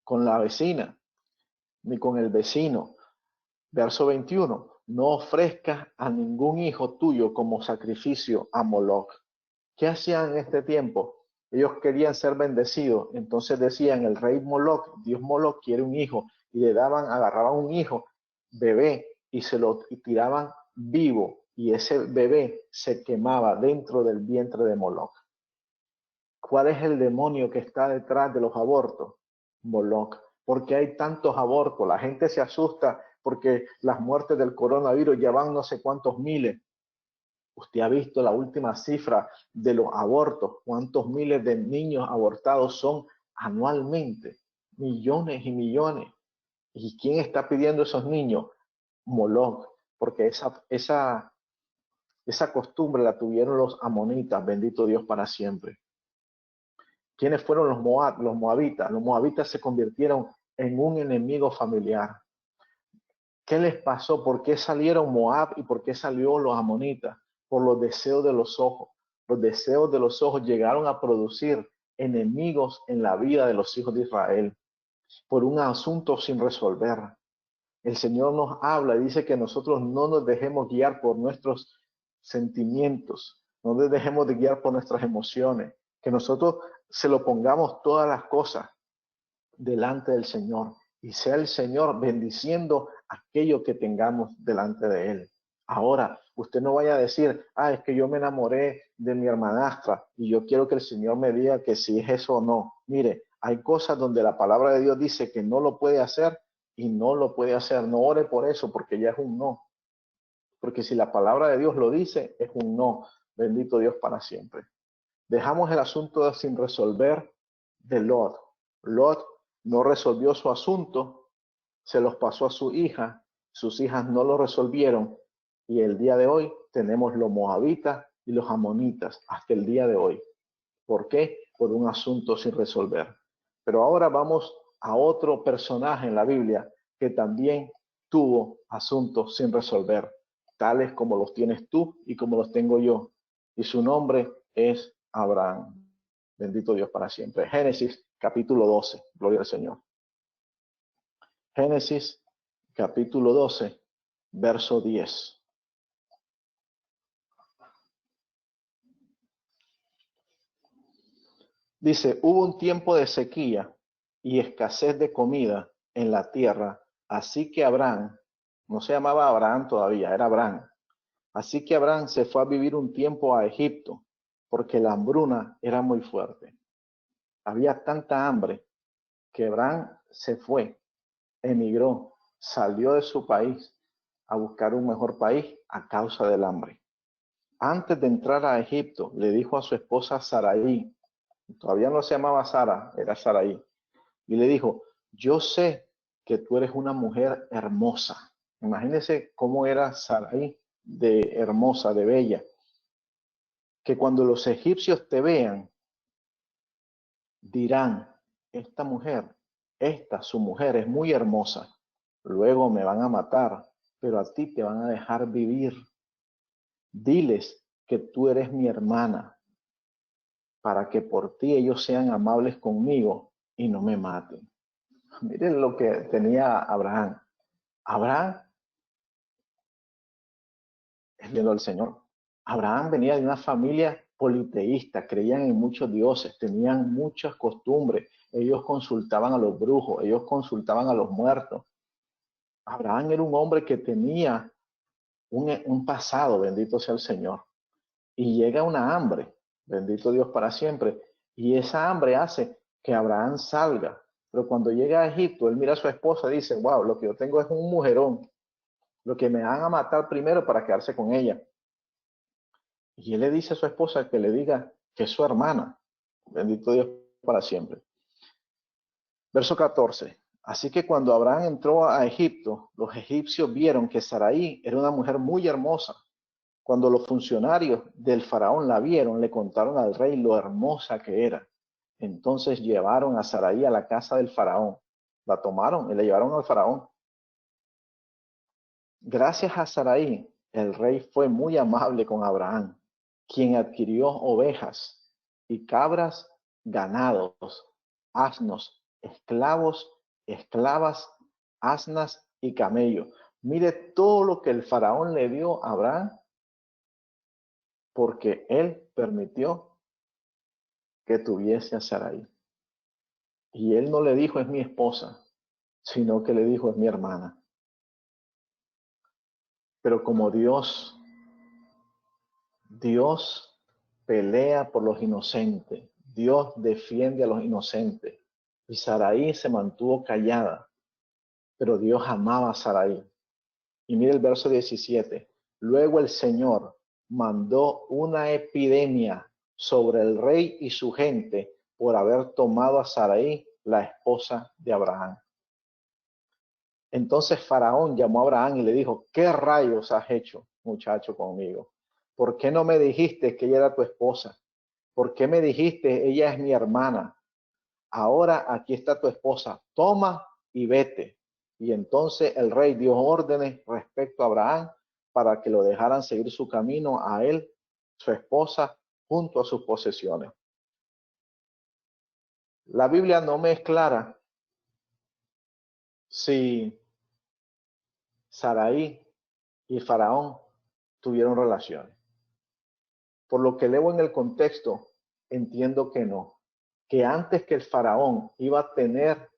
con la vecina, ni con el vecino. Verso 21. No ofrezcas a ningún hijo tuyo como sacrificio a Moloch. ¿Qué hacían en este tiempo? Ellos querían ser bendecidos. Entonces decían, el rey Moloch, Dios Moloch quiere un hijo. Y le daban, agarraban un hijo, bebé, y se lo tiraban vivo. Y ese bebé se quemaba dentro del vientre de Moloch. ¿Cuál es el demonio que está detrás de los abortos? Moloch. ¿Por qué hay tantos abortos? La gente se asusta porque las muertes del coronavirus ya van no sé cuántos miles. Usted ha visto la última cifra de los abortos, cuántos miles de niños abortados son anualmente, millones y millones. ¿Y quién está pidiendo esos niños? Moloch, porque esa costumbre la tuvieron los amonitas, bendito Dios para siempre. ¿Quiénes fueron los moabitas? Los moabitas se convirtieron en un enemigo familiar. ¿Qué les pasó? ¿Por qué salieron Moab y por qué salió los amonitas? Por los deseos de los ojos. Los deseos de los ojos llegaron a producir enemigos en la vida de los hijos de Israel por un asunto sin resolver. El Señor nos habla y dice que nosotros no nos dejemos guiar por nuestros sentimientos, no nos dejemos de guiar por nuestras emociones, que nosotros se lo pongamos todas las cosas delante del Señor y sea el Señor bendiciendo aquello que tengamos delante de Él. Ahora, Usted no vaya a decir, es que yo me enamoré de mi hermanastra y yo quiero que el Señor me diga que si es eso o no. Mire, hay cosas donde la palabra de Dios dice que no lo puede hacer y no lo puede hacer. No ore por eso porque ya es un no. Porque si la palabra de Dios lo dice, es un no. Bendito Dios para siempre. Dejamos el asunto sin resolver de Lot. Lot no resolvió su asunto, se los pasó a su hija, sus hijas no lo resolvieron y el día de hoy tenemos los moabitas y los amonitas hasta el día de hoy. ¿Por qué? Por un asunto sin resolver. Pero ahora vamos a otro personaje en la Biblia que también tuvo asuntos sin resolver, tales como los tienes tú y como los tengo yo. Y su nombre es Abraham. Bendito Dios para siempre. Génesis capítulo 12. Gloria al Señor. Génesis capítulo 12, verso 10. Dice, hubo un tiempo de sequía y escasez de comida en la tierra, así que Abraham, no se llamaba Abraham todavía, era Abraham. Así que Abraham se fue a vivir un tiempo a Egipto, porque la hambruna era muy fuerte. Había tanta hambre que Abraham se fue, emigró, salió de su país a buscar un mejor país a causa del hambre. Antes de entrar a Egipto, le dijo a su esposa Sarai, todavía no se llamaba Sara, era Sarai, y le dijo, yo sé que tú eres una mujer hermosa. Imagínense cómo era Sarai de hermosa, de bella, que cuando los egipcios te vean, dirán, esta mujer, su mujer es muy hermosa, luego me van a matar, pero a ti te van a dejar vivir. Diles que tú eres mi hermana, para que por ti ellos sean amables conmigo y no me maten. Miren lo que tenía Abraham. Abraham es viendo al Señor. Abraham venía de una familia politeísta, creían en muchos dioses, tenían muchas costumbres. Ellos consultaban a los brujos, ellos consultaban a los muertos. Abraham era un hombre que tenía un pasado, bendito sea el Señor. Y llega una hambre, bendito Dios para siempre. Y esa hambre hace que Abraham salga. Pero cuando llega a Egipto, él mira a su esposa y dice, wow, lo que yo tengo es un mujerón. Lo que me van a matar primero para quedarse con ella. Y él le dice a su esposa que le diga que es su hermana. Bendito Dios para siempre. Verso 14. Así que cuando Abraham entró a Egipto, los egipcios vieron que Sarai era una mujer muy hermosa. Cuando los funcionarios del faraón la vieron, le contaron al rey lo hermosa que era. Entonces llevaron a Sarai a la casa del faraón. La tomaron y la llevaron al faraón. Gracias a Sarai, el rey fue muy amable con Abraham, quien adquirió ovejas y cabras, ganados, asnos, esclavos, esclavas, asnas y camellos. Mire todo lo que el faraón le dio a Abraham porque él permitió que tuviese a Sarai. Y él no le dijo es mi esposa, sino que le dijo es mi hermana. Pero como Dios pelea por los inocentes, Dios defiende a los inocentes. Y Sarai se mantuvo callada, pero Dios amaba a Sarai. Y mire el verso 17. Luego el Señor mandó una epidemia sobre el rey y su gente por haber tomado a Sarai, la esposa de Abraham. Entonces Faraón llamó a Abraham y le dijo, ¿qué rayos has hecho, muchacho, conmigo? ¿Por qué no me dijiste que ella era tu esposa? ¿Por qué me dijiste, ella es mi hermana? Ahora aquí está tu esposa, toma y vete. Y entonces el rey dio órdenes respecto a Abraham para que lo dejaran seguir su camino a él, su esposa, junto a sus posesiones. La Biblia no me es clara si Sarai y Faraón tuvieron relaciones. Por lo que leo en el contexto, entiendo que no. Que antes que el Faraón iba a tener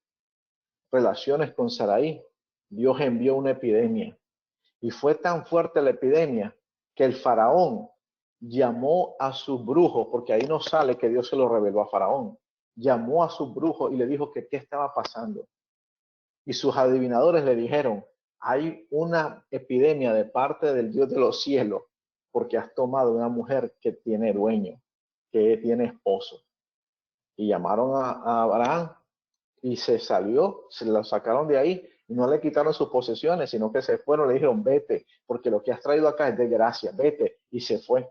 relaciones con Sarai, Dios envió una epidemia. Y fue tan fuerte la epidemia que el faraón llamó a sus brujos, porque ahí no sale que Dios se lo reveló a faraón, llamó a sus brujos y le dijo que qué estaba pasando. Y sus adivinadores le dijeron, hay una epidemia de parte del Dios de los cielos, porque has tomado una mujer que tiene dueño, que tiene esposo. Y llamaron a Abraham y se salió, se lo sacaron de ahí y no le quitaron sus posesiones, sino que se fueron, le dijeron, vete, porque lo que has traído acá es de gracia, vete, y se fue.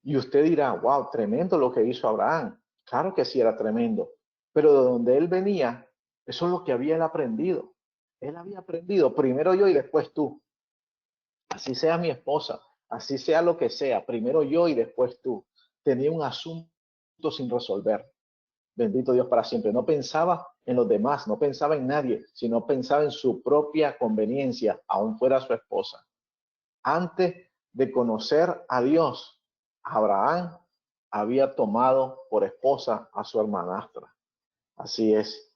Y usted dirá, wow, tremendo lo que hizo Abraham. Claro que sí era tremendo, pero de donde él venía, eso es lo que había él aprendido. Él había aprendido, primero yo y después tú. Así sea mi esposa, así sea lo que sea, primero yo y después tú. Tenía un asunto sin resolver. Bendito Dios para siempre. No pensaba en los demás, no pensaba en nadie, sino pensaba en su propia conveniencia, aun fuera su esposa. Antes de conocer a Dios, Abraham había tomado por esposa a su hermanastra. Así es.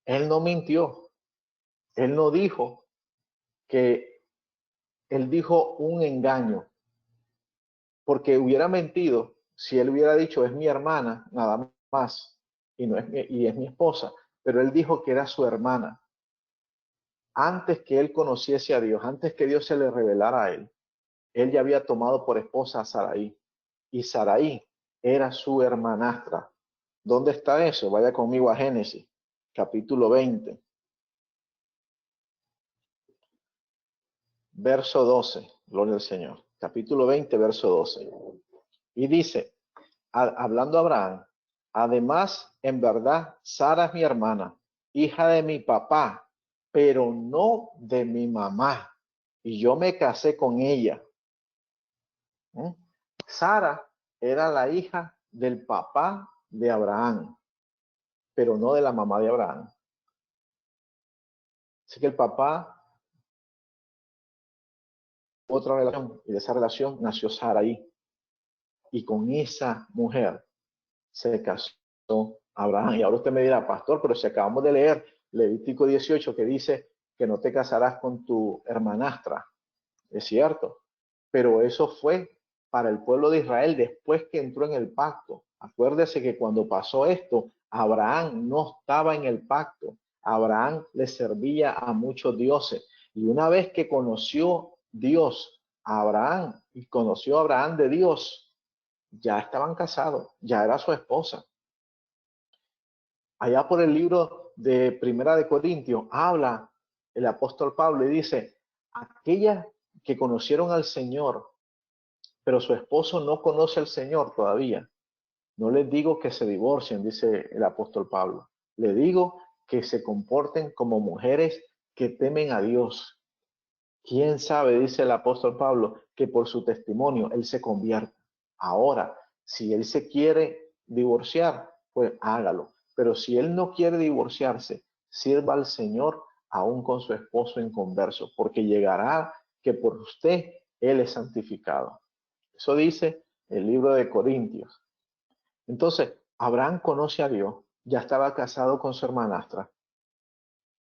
Él no mintió. Él no dijo que él dijo un engaño, porque hubiera mentido si él hubiera dicho es mi hermana, nada más, y no es y es mi esposa, pero él dijo que era su hermana. Antes que él conociese a Dios, antes que Dios se le revelara a él ya había tomado por esposa a Sarai, y Sarai era su hermanastra. ¿Dónde está eso? Vaya conmigo a Génesis, capítulo 20, verso 12. Gloria al Señor. Capítulo 20, verso 12. Y dice, hablando Abraham, además, en verdad, Sara es mi hermana, hija de mi papá, pero no de mi mamá. Y yo me casé con ella. Sara era la hija del papá de Abraham, pero no de la mamá de Abraham. Así que el papá, otra relación, y de esa relación nació Sarai. Y con esa mujer se casó Abraham. Y ahora usted me dirá, pastor, pero si acabamos de leer Levítico 18 que dice que no te casarás con tu hermanastra. Es cierto, pero eso fue para el pueblo de Israel después que entró en el pacto. Acuérdese que cuando pasó esto, Abraham no estaba en el pacto. Abraham le servía a muchos dioses. Y una vez que conoció Dios a Abraham y conoció a Abraham de Dios, ya estaban casados, ya era su esposa. Allá por el libro de Primera de Corintios, habla el apóstol Pablo y dice, aquellas que conocieron al Señor, pero su esposo no conoce al Señor todavía, no les digo que se divorcien, dice el apóstol Pablo. Le digo que se comporten como mujeres que temen a Dios. ¿Quién sabe, dice el apóstol Pablo, que por su testimonio él se convierta? Ahora, si él se quiere divorciar, pues hágalo. Pero si él no quiere divorciarse, sirva al Señor aún con su esposo inconverso, porque llegará que por usted él es santificado. Eso dice el libro de Corintios. Entonces, Abraham conoce a Dios, ya estaba casado con su hermanastra,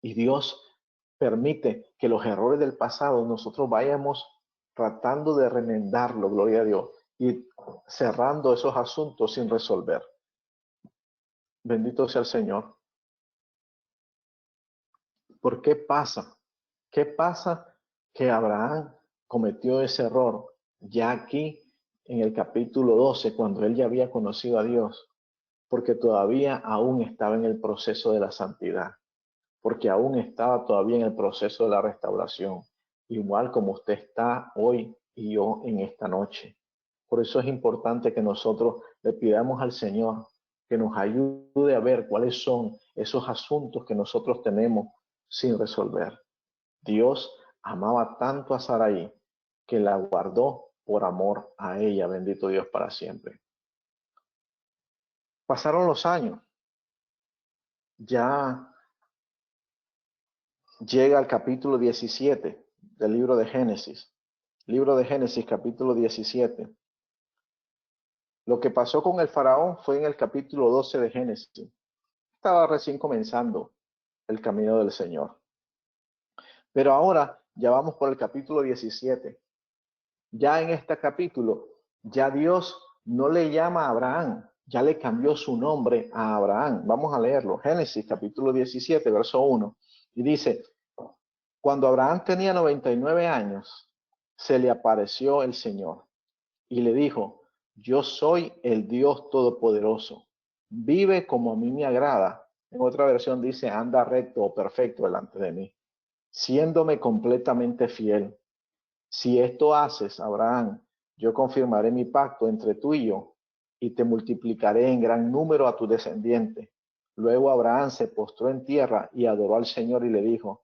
y Dios permite que los errores del pasado nosotros vayamos tratando de remendarlo, gloria a Dios, y cerrando esos asuntos sin resolver. Bendito sea el Señor. ¿Por qué pasa? ¿Qué pasa que Abraham cometió ese error ya aquí en el capítulo 12, cuando él ya había conocido a Dios? Porque todavía aún estaba en el proceso de la santidad, porque aún estaba todavía en el proceso de la restauración, igual como usted está hoy y yo en esta noche. Por eso es importante que nosotros le pidamos al Señor que nos ayude a ver cuáles son esos asuntos que nosotros tenemos sin resolver. Dios amaba tanto a Sarai que la guardó por amor a ella, bendito Dios para siempre. Pasaron los años, ya llega al capítulo 17 del libro de Génesis. Libro de Génesis, capítulo 17. Lo que pasó con el faraón fue en el capítulo 12 de Génesis. Estaba recién comenzando el camino del Señor. Pero ahora ya vamos por el capítulo 17 Ya en este capítulo, ya Dios no le llama a Abraham, ya le cambió su nombre a Abraham. Vamos a leerlo. Génesis capítulo 17, verso 1. Y dice, cuando Abraham tenía 99 años, se le apareció el Señor y le dijo, yo soy el Dios Todopoderoso. Vive como a mí me agrada. En otra versión dice, anda recto o perfecto delante de mí, siéndome completamente fiel. Si esto haces, Abraham, yo confirmaré mi pacto entre tú y yo, y te multiplicaré en gran número a tu descendiente. Luego Abraham se postró en tierra y adoró al Señor y le dijo,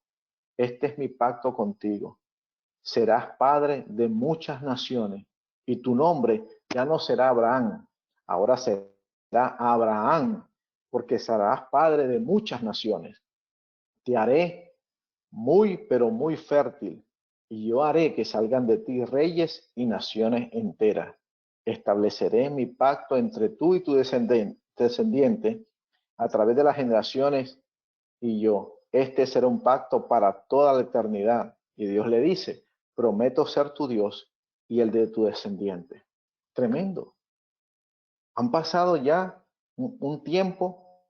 este es mi pacto contigo. Serás padre de muchas naciones, y tu nombre ya no será Abraham, ahora será Abraham, porque serás padre de muchas naciones. Te haré muy, pero muy fértil, y yo haré que salgan de ti reyes y naciones enteras. Estableceré mi pacto entre tú y tu descendiente a través de las generaciones y yo. Este será un pacto para toda la eternidad. Y Dios le dice, prometo ser tu Dios y el de tu descendiente. Tremendo. Han pasado ya un tiempo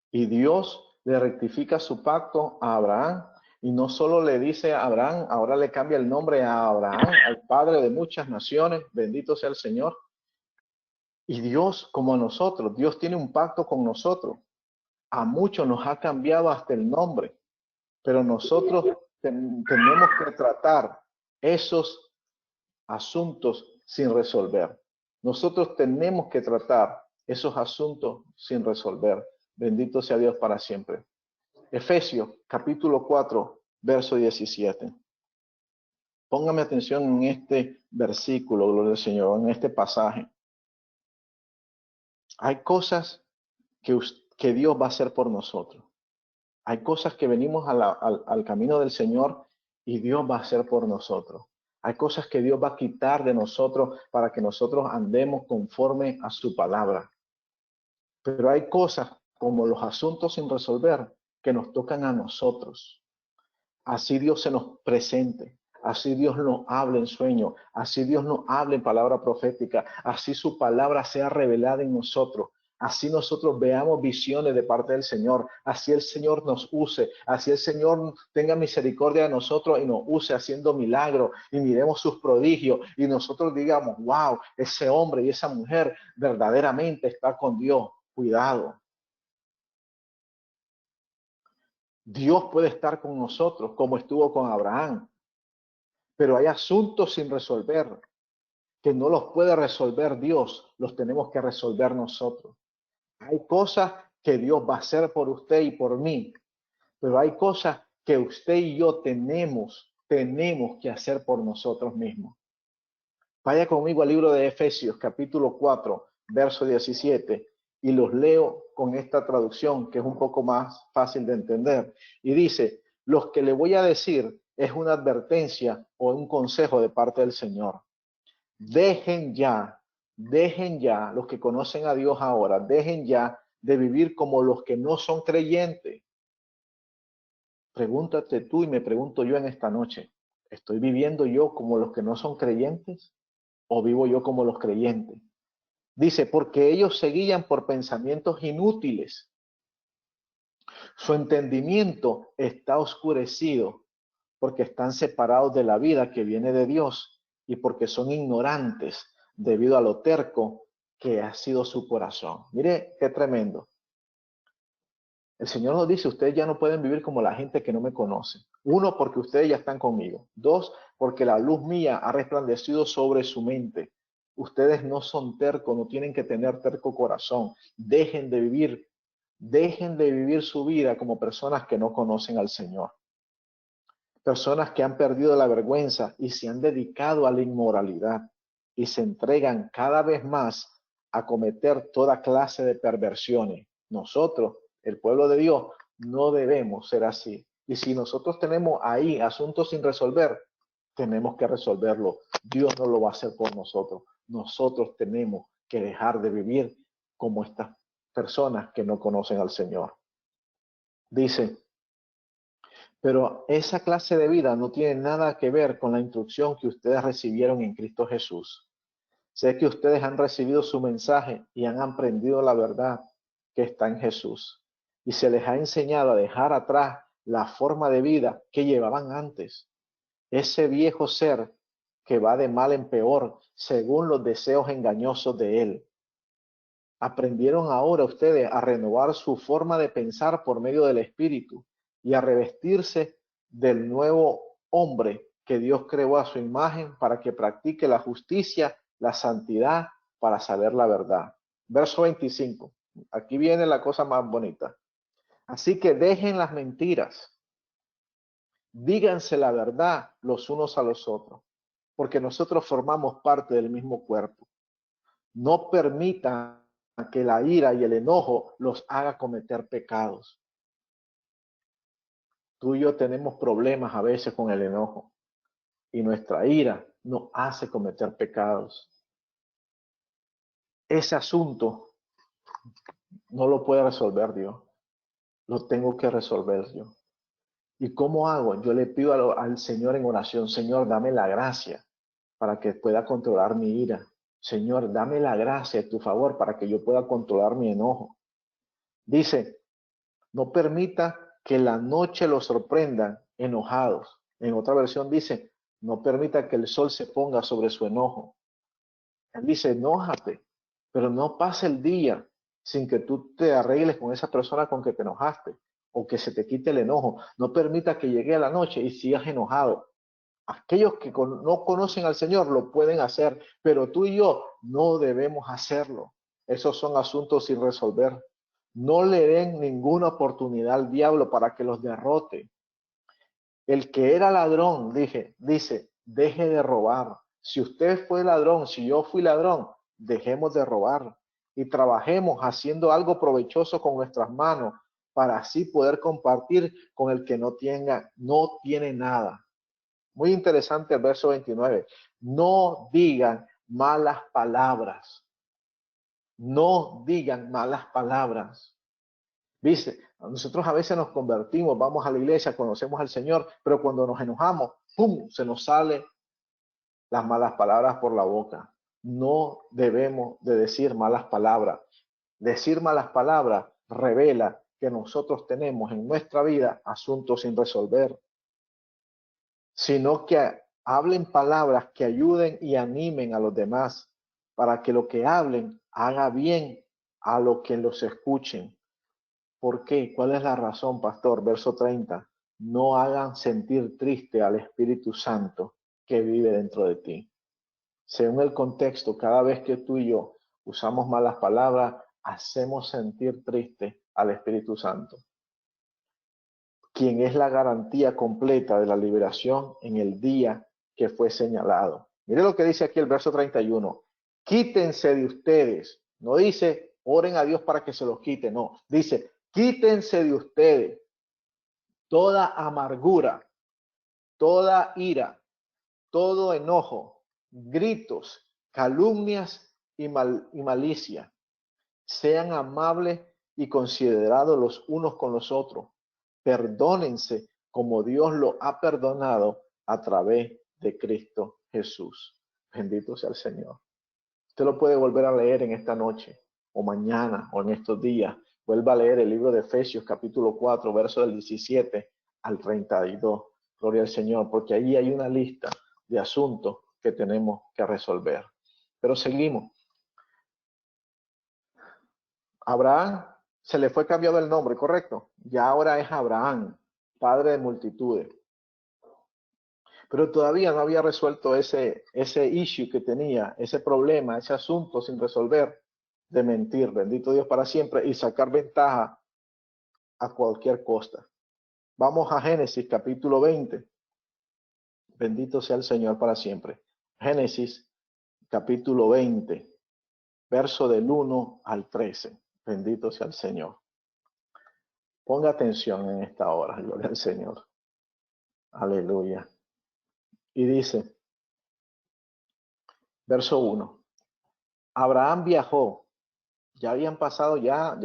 y Dios le rectifica su pacto a Abraham y no solo le dice a Abraham, ahora le cambia el nombre a Abraham, al padre de muchas naciones, bendito sea el Señor. Y Dios, como a nosotros, Dios tiene un pacto con nosotros. A muchos nos ha cambiado hasta el nombre, pero nosotros tenemos que tratar esos asuntos sin resolver. Nosotros tenemos que tratar esos asuntos sin resolver. Bendito sea Dios para siempre. Efesios capítulo 4, verso 17. Póngame atención en este versículo, gloria al Señor, en este pasaje. Hay cosas que Dios va a hacer por nosotros. Hay cosas que venimos al camino del Señor y Dios va a hacer por nosotros. Hay cosas que Dios va a quitar de nosotros para que nosotros andemos conforme a su palabra. Pero hay cosas como los asuntos sin resolver que nos tocan a nosotros. Así Dios se nos presente, así Dios nos hable en sueño, así Dios nos hable en palabra profética, así su palabra sea revelada en nosotros, así nosotros veamos visiones de parte del Señor, así el Señor nos use, así el Señor tenga misericordia de nosotros y nos use haciendo milagros y miremos sus prodigios y nosotros digamos, wow, ese hombre y esa mujer verdaderamente está con Dios. Cuidado. Dios puede estar con nosotros como estuvo con Abraham, pero hay asuntos sin resolver que no los puede resolver Dios, los tenemos que resolver nosotros. Hay cosas que Dios va a hacer por usted y por mí, pero hay cosas que usted y yo tenemos que hacer por nosotros mismos. Vaya conmigo al libro de Efesios, capítulo 4, verso 17, y los leo con esta traducción que es un poco más fácil de entender. Y dice, los que le voy a decir es una advertencia o un consejo de parte del Señor. Dejen ya, los que conocen a Dios ahora, dejen ya de vivir como los que no son creyentes. Pregúntate tú y me pregunto yo en esta noche, ¿estoy viviendo yo como los que no son creyentes o vivo yo como los creyentes? Dice, porque ellos se guían por pensamientos inútiles. Su entendimiento está oscurecido porque están separados de la vida que viene de Dios y porque son ignorantes debido a lo terco que ha sido su corazón. Mire qué tremendo. El Señor nos dice, ustedes ya no pueden vivir como la gente que no me conoce. Uno, porque ustedes ya están conmigo. Dos, porque la luz mía ha resplandecido sobre su mente. Ustedes no son tercos, no tienen que tener terco corazón. Dejen de vivir su vida como personas que no conocen al Señor. Personas que han perdido la vergüenza y se han dedicado a la inmoralidad y se entregan cada vez más a cometer toda clase de perversiones. Nosotros, el pueblo de Dios, no debemos ser así. Y si nosotros tenemos ahí asuntos sin resolver, tenemos que resolverlo. Dios no lo va a hacer por nosotros. Nosotros tenemos que dejar de vivir como estas personas que no conocen al Señor. Dice, Pero esa clase de vida no tiene nada que ver con la instrucción que ustedes recibieron en Cristo Jesús. Sé que ustedes han recibido su mensaje y han aprendido la verdad que está en Jesús. Y se les ha enseñado a dejar atrás la forma de vida que llevaban antes. Ese viejo ser que va de mal en peor según los deseos engañosos de él. Aprendieron ahora ustedes a renovar su forma de pensar por medio del Espíritu y a revestirse del nuevo hombre que Dios creó a su imagen para que practique la justicia, la santidad, para saber la verdad. Verso 25. Aquí viene la cosa más bonita. Así que dejen las mentiras. Díganse la verdad los unos a los otros, porque nosotros formamos parte del mismo cuerpo. No permitan que la ira y el enojo los haga cometer pecados. Tú y yo tenemos problemas a veces con el enojo y nuestra ira nos hace cometer pecados. Ese asunto no lo puede resolver Dios, lo tengo que resolver yo. ¿Y cómo hago? Yo le pido al Señor en oración: Señor, dame la gracia para que pueda controlar mi ira. Señor, dame la gracia a tu favor para que yo pueda controlar mi enojo. Dice, no permita que la noche los sorprendan enojados. En otra versión dice, no permita que el sol se ponga sobre su enojo. Él dice, enójate, pero no pase el día sin que tú te arregles con esa persona con que te enojaste o que se te quite el enojo. No permita que llegue a la noche y sigas enojado. Aquellos que no conocen al Señor lo pueden hacer, pero tú y yo no debemos hacerlo. Esos son asuntos sin resolver. No le den ninguna oportunidad al diablo para que los derrote. El que era ladrón, dice, deje de robar. Si usted fue ladrón, si yo fui ladrón, dejemos de robar y trabajemos haciendo algo provechoso con nuestras manos para así poder compartir con el que no tiene nada. Muy interesante el verso 29. No digan malas palabras. No digan malas palabras. Dice, nosotros a veces nos convertimos, vamos a la iglesia, conocemos al Señor, pero cuando nos enojamos, ¡pum!, se nos salen las malas palabras por la boca. No debemos de decir malas palabras. Decir malas palabras revela que nosotros tenemos en nuestra vida asuntos sin resolver, sino que hablen palabras que ayuden y animen a los demás para que lo que hablen haga bien a los que los escuchen. ¿Por qué? ¿Cuál es la razón, pastor? Verso 30. No hagan sentir triste al Espíritu Santo que vive dentro de ti. Según el contexto, cada vez que tú y yo usamos malas palabras, hacemos sentir triste al Espíritu Santo, quien es la garantía completa de la liberación en el día que fue señalado. Mire lo que dice aquí el verso 31. Quítense de ustedes. No dice, oren a Dios para que se los quite. No, dice, quítense de ustedes toda amargura, toda ira, todo enojo, gritos, calumnias y malicia. Sean amables y considerados los unos con los otros. Perdónense como Dios lo ha perdonado a través de Cristo Jesús. Bendito sea el Señor. Usted lo puede volver a leer en esta noche o mañana o en estos días. Vuelva a leer el libro de Efesios capítulo 4, verso del 17 al 32. Gloria al Señor, porque ahí hay una lista de asuntos que tenemos que resolver. Pero seguimos. Abraham se le fue cambiado el nombre, ¿correcto? Ya ahora es Abraham, padre de multitudes. Pero todavía no había resuelto ese issue que tenía, ese problema, ese asunto sin resolver de mentir, bendito Dios para siempre, y sacar ventaja a cualquier costa. Vamos a Génesis capítulo 20. Bendito sea el Señor para siempre. Génesis capítulo 20, verso del 1 al 13. Bendito sea el Señor. Ponga atención en esta hora, gloria al Señor. Aleluya. Y dice, verso 1. Abraham viajó, ya habían pasado, ya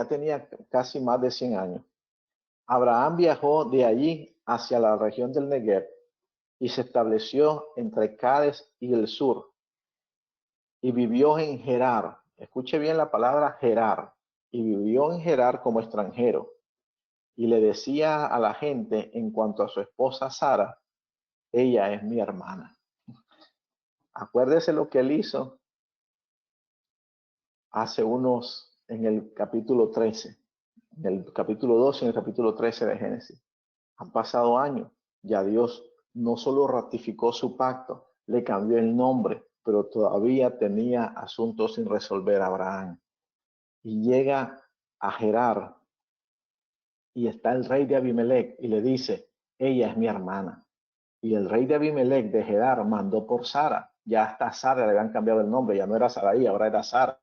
tenía casi más de 100 años. Abraham viajó de allí hacia la región del Negev y se estableció entre Cades y el sur y vivió en Gerar. Escuche bien la palabra Gerar. Y vivió en Gerar como extranjero. Y le decía a la gente en cuanto a su esposa Sara, ella es mi hermana. Acuérdese lo que él hizo en el capítulo 13, en el capítulo 12 y en el capítulo 13 de Génesis. Han pasado años, ya Dios no solo ratificó su pacto, le cambió el nombre, pero todavía tenía asuntos sin resolver Abraham. Y llega a Gerar y está el rey de Abimelech y le dice, ella es mi hermana. Y el rey de Abimelech de Gerar mandó por Sara. Ya hasta Sara le habían cambiado el nombre, ya no era Sarai, ahora era Sara.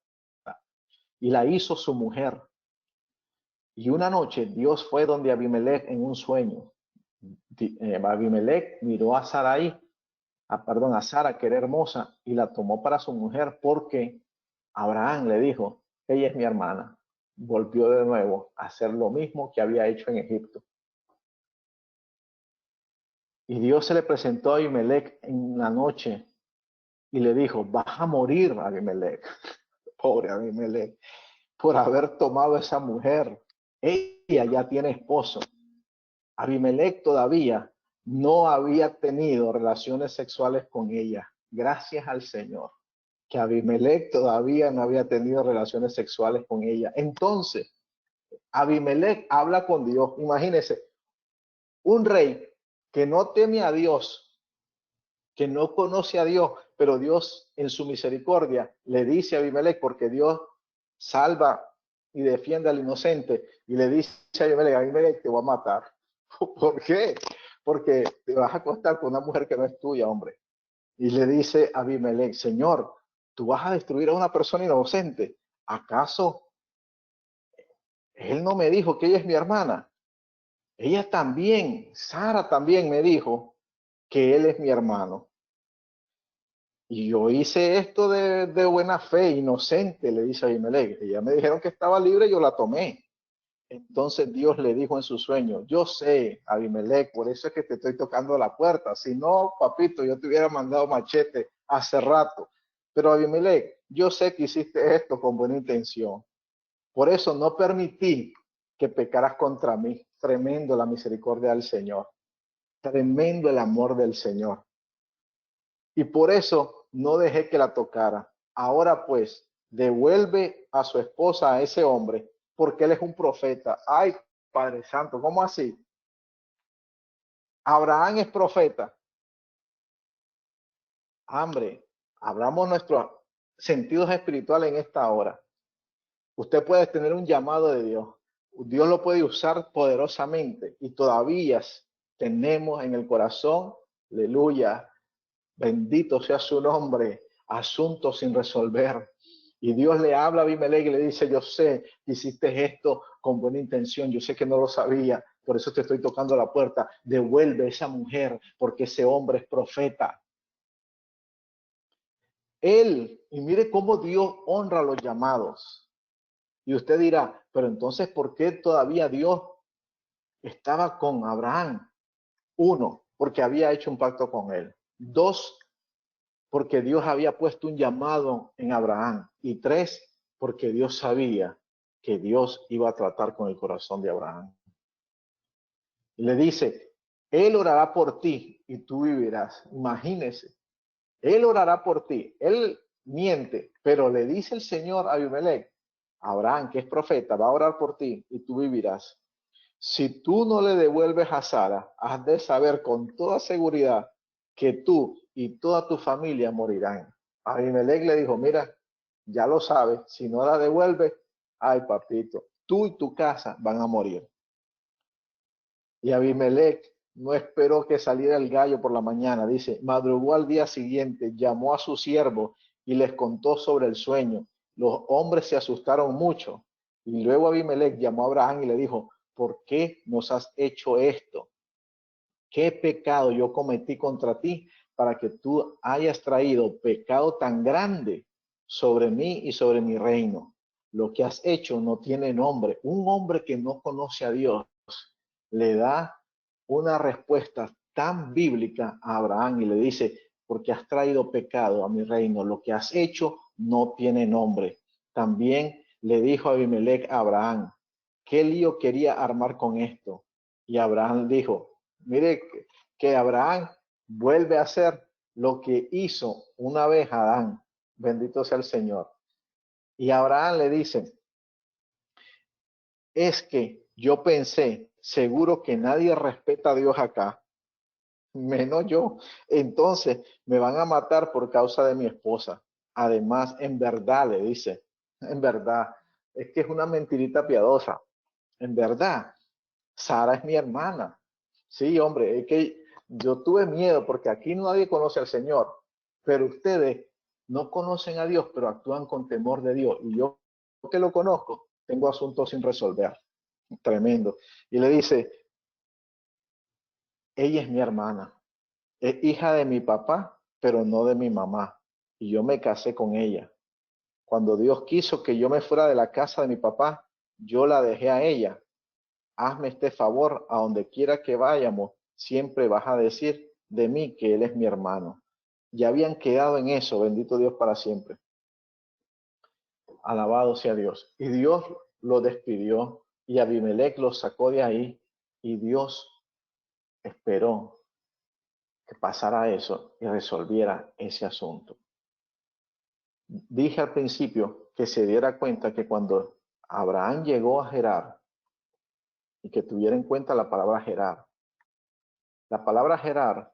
Y la hizo su mujer. Y una noche Dios fue donde Abimelech en un sueño. Abimelech miró a Sarai, a Sara, que era hermosa, y la tomó para su mujer porque Abraham le dijo, ella es mi hermana. Volvió de nuevo a hacer lo mismo que había hecho en Egipto. Y Dios se le presentó a Abimelech en la noche y le dijo, vas a morir, Abimelech. Pobre Abimelech, por haber tomado a esa mujer. Ella ya tiene esposo. Abimelech todavía no había tenido relaciones sexuales con ella. Gracias al Señor, que Abimelech todavía no había tenido relaciones sexuales con ella. Entonces, Abimelech habla con Dios. Imagínense, un rey que no teme a Dios, que no conoce a Dios, pero Dios en su misericordia le dice a Abimelech, porque Dios salva y defiende al inocente, y le dice a Abimelech, te voy a matar. ¿Por qué? Porque te vas a acostar con una mujer que no es tuya, hombre. Y le dice a Abimelech, Señor, tú vas a destruir a una persona inocente. ¿Acaso él no me dijo que ella es mi hermana? Ella también, Sara también me dijo que él es mi hermano. Y yo hice esto de buena fe, inocente, le dice a Abimelech. Ella me dijeron que estaba libre y yo la tomé. Entonces Dios le dijo en su sueño, yo sé, Abimelech, por eso es que te estoy tocando la puerta. Si no, papito, yo te hubiera mandado machete hace rato. Pero Abimelech, yo sé que hiciste esto con buena intención. Por eso no permití que pecaras contra mí. Tremendo la misericordia del Señor. Tremendo el amor del Señor. Y por eso no dejé que la tocara. Ahora pues, devuelve a su esposa a ese hombre, porque él es un profeta. Ay, Padre Santo, ¿cómo así? Abraham es profeta. Hombre, abramos nuestros sentidos espirituales en esta hora. Usted puede tener un llamado de Dios. Dios lo puede usar poderosamente y todavía tenemos en el corazón, aleluya, bendito sea su nombre, asuntos sin resolver. Y Dios le habla a Abimelech y le dice, yo sé que hiciste esto con buena intención, yo sé que no lo sabía, por eso te estoy tocando la puerta. Devuelve a esa mujer porque ese hombre es profeta. Él, y mire cómo Dios honra los llamados. Y usted dirá, pero entonces, ¿por qué todavía Dios estaba con Abraham? Uno, porque había hecho un pacto con él. Dos, porque Dios había puesto un llamado en Abraham. Y tres, porque Dios sabía que Dios iba a tratar con el corazón de Abraham. Y le dice, Él orará por ti y tú vivirás. Imagínese, Él orará por ti. Él miente, pero le dice el Señor a Abimelech, Abraham, que es profeta, va a orar por ti y tú vivirás. Si tú no le devuelves a Sara, has de saber con toda seguridad que tú y toda tu familia morirán. Abimelech le dijo, mira, ya lo sabes, si no la devuelves, ay papito, tú y tu casa van a morir. Y Abimelech no esperó que saliera el gallo por la mañana, dice, madrugó al día siguiente, llamó a sus siervos y les contó sobre el sueño. Los hombres se asustaron mucho. Y luego Abimelech llamó a Abraham y le dijo, ¿por qué nos has hecho esto? ¿Qué pecado yo cometí contra ti para que tú hayas traído pecado tan grande sobre mí y sobre mi reino? Lo que has hecho no tiene nombre. Un hombre que no conoce a Dios le da una respuesta tan bíblica a Abraham y le dice, porque has traído pecado a mi reino, lo que has hecho no tiene nombre. También le dijo Abimelech a Abraham, ¿qué lío quería armar con esto? Y Abraham dijo, mire que Abraham vuelve a hacer lo que hizo una vez Adán. Bendito sea el Señor. Y Abraham le dice, es que yo pensé, seguro que nadie respeta a Dios acá, menos yo. Entonces me van a matar por causa de mi esposa. Además, en verdad, le dice, en verdad, es que es una mentirita piadosa. En verdad, Sara es mi hermana. Sí, hombre, es que yo tuve miedo porque aquí nadie conoce al Señor, pero ustedes no conocen a Dios, pero actúan con temor de Dios. Y yo que lo conozco, tengo asuntos sin resolver. Tremendo. Y le dice, ella es mi hermana, es hija de mi papá, pero no de mi mamá. Y yo me casé con ella. Cuando Dios quiso que yo me fuera de la casa de mi papá, yo la dejé a ella. Hazme este favor, a donde quiera que vayamos, siempre vas a decir de mí que él es mi hermano. Ya habían quedado en eso, bendito Dios para siempre. Alabado sea Dios. Y Dios lo despidió y Abimelech lo sacó de ahí y Dios esperó que pasara eso y resolviera ese asunto. Dije al principio que se diera cuenta que cuando Abraham llegó a Gerar, y que tuviera en cuenta la palabra Gerar. La palabra Gerar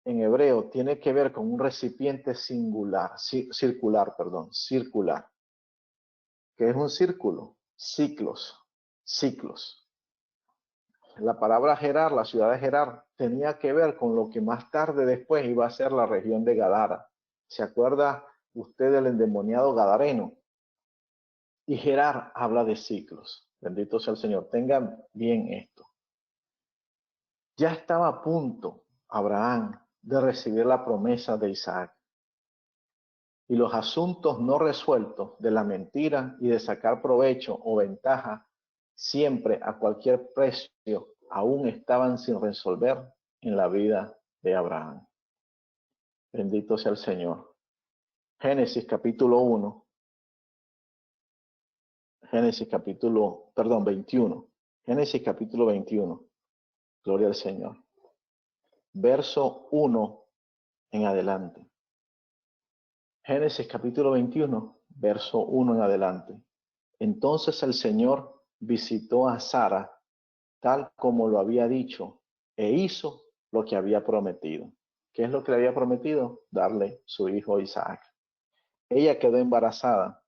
en hebreo tiene que ver con un recipiente circular, que es un círculo, ciclos. La palabra Gerar, la ciudad de Gerar, tenía que ver con lo que más tarde después iba a ser la región de Gadara. ¿Se acuerda usted del endemoniado gadareno? Y Gerar habla de ciclos. Bendito sea el Señor. Tengan bien esto. Ya estaba a punto Abraham de recibir la promesa de Isaac. Y los asuntos no resueltos de la mentira y de sacar provecho o ventaja siempre a cualquier precio aún estaban sin resolver en la vida de Abraham. Bendito sea el Señor. Génesis capítulo 1. Génesis capítulo, perdón, 21. Génesis capítulo 21. Gloria al Señor. Verso 1 en adelante. Génesis capítulo 21, verso 1 en adelante. Entonces el Señor visitó a Sara tal como lo había dicho e hizo lo que había prometido. ¿Qué es lo que le había prometido? Darle su hijo Isaac. Ella quedó embarazada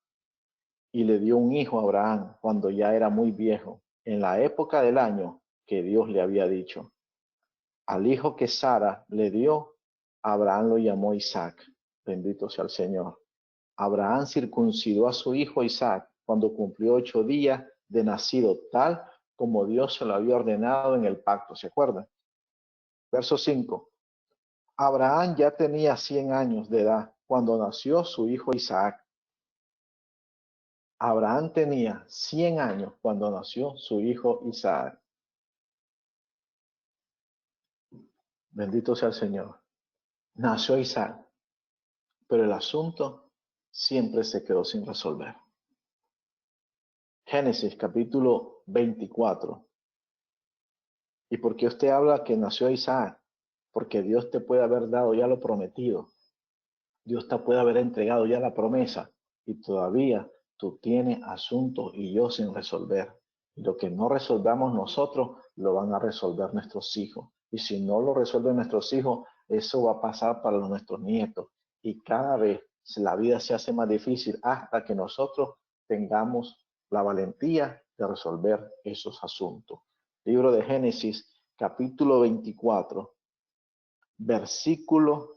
y le dio un hijo a Abraham cuando ya era muy viejo, en la época del año que Dios le había dicho. Al hijo que Sara le dio, Abraham lo llamó Isaac. Bendito sea el Señor. Abraham circuncidó a su hijo Isaac cuando cumplió 8 días de nacido, tal como Dios se lo había ordenado en el pacto. ¿Se acuerdan? Verso 5. Abraham ya tenía 100 años de edad cuando nació su hijo Isaac. Abraham tenía 100 años cuando nació su hijo Isaac. Bendito sea el Señor. Nació Isaac, pero el asunto siempre se quedó sin resolver. Génesis capítulo 24. ¿Y por qué usted habla que nació Isaac? Porque Dios te puede haber dado ya lo prometido. Dios te puede haber entregado ya la promesa y todavía tú tienes asuntos y yo sin resolver. Y lo que no resolvamos nosotros, lo van a resolver nuestros hijos. Y si no lo resuelven nuestros hijos, eso va a pasar para nuestros nietos. Y cada vez la vida se hace más difícil hasta que nosotros tengamos la valentía de resolver esos asuntos. Libro de Génesis, capítulo 24, versículo.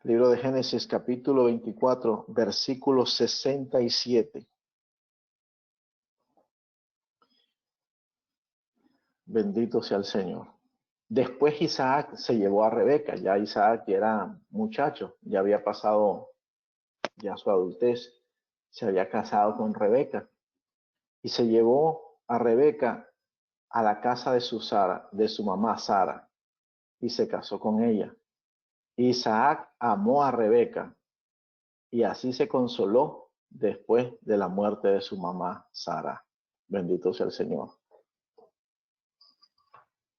Libro de Génesis, capítulo 24, versículo 67. Bendito sea el Señor. Después Isaac se llevó a Rebeca. Ya Isaac ya era muchacho, ya había pasado ya su adultez, se había casado con Rebeca. Y se llevó a Rebeca a la casa de su mamá Sara, y se casó con ella. Isaac amó a Rebeca, y así se consoló después de la muerte de su mamá Sara. Bendito sea el Señor.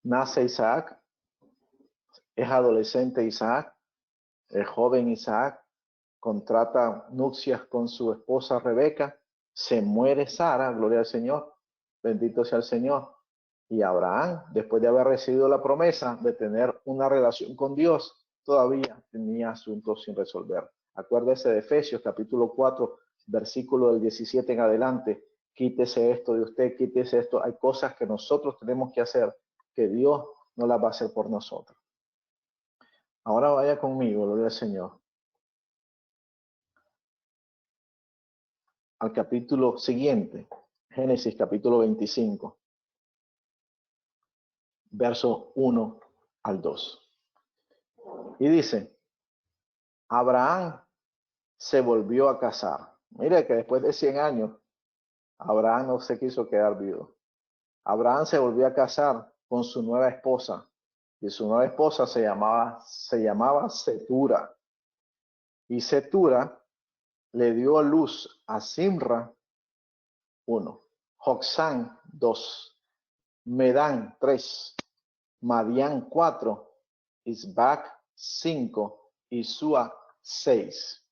Nace Isaac, es adolescente Isaac, el joven Isaac contrata nupcias con su esposa Rebeca, se muere Sara, gloria al Señor, bendito sea el Señor. Y Abraham, después de haber recibido la promesa de tener una relación con Dios, todavía tenía asuntos sin resolver. Acuérdese de Efesios capítulo 4, versículo del 17 en adelante. Quítese esto de usted, quítese esto. Hay cosas que nosotros tenemos que hacer, que Dios no las va a hacer por nosotros. Ahora vaya conmigo, gloria al Señor, al capítulo siguiente, Génesis capítulo 25, verso 1 al 2. Y dice, Abraham se volvió a casar. Mire que después de 100 años, Abraham no se quiso quedar viudo. Abraham se volvió a casar con su nueva esposa. Y su nueva esposa se llamaba Setura. Y Setura le dio a luz a Simra 1, Joksán 2, Medán 3, Madián 4, Isbac 5 y Sua 6.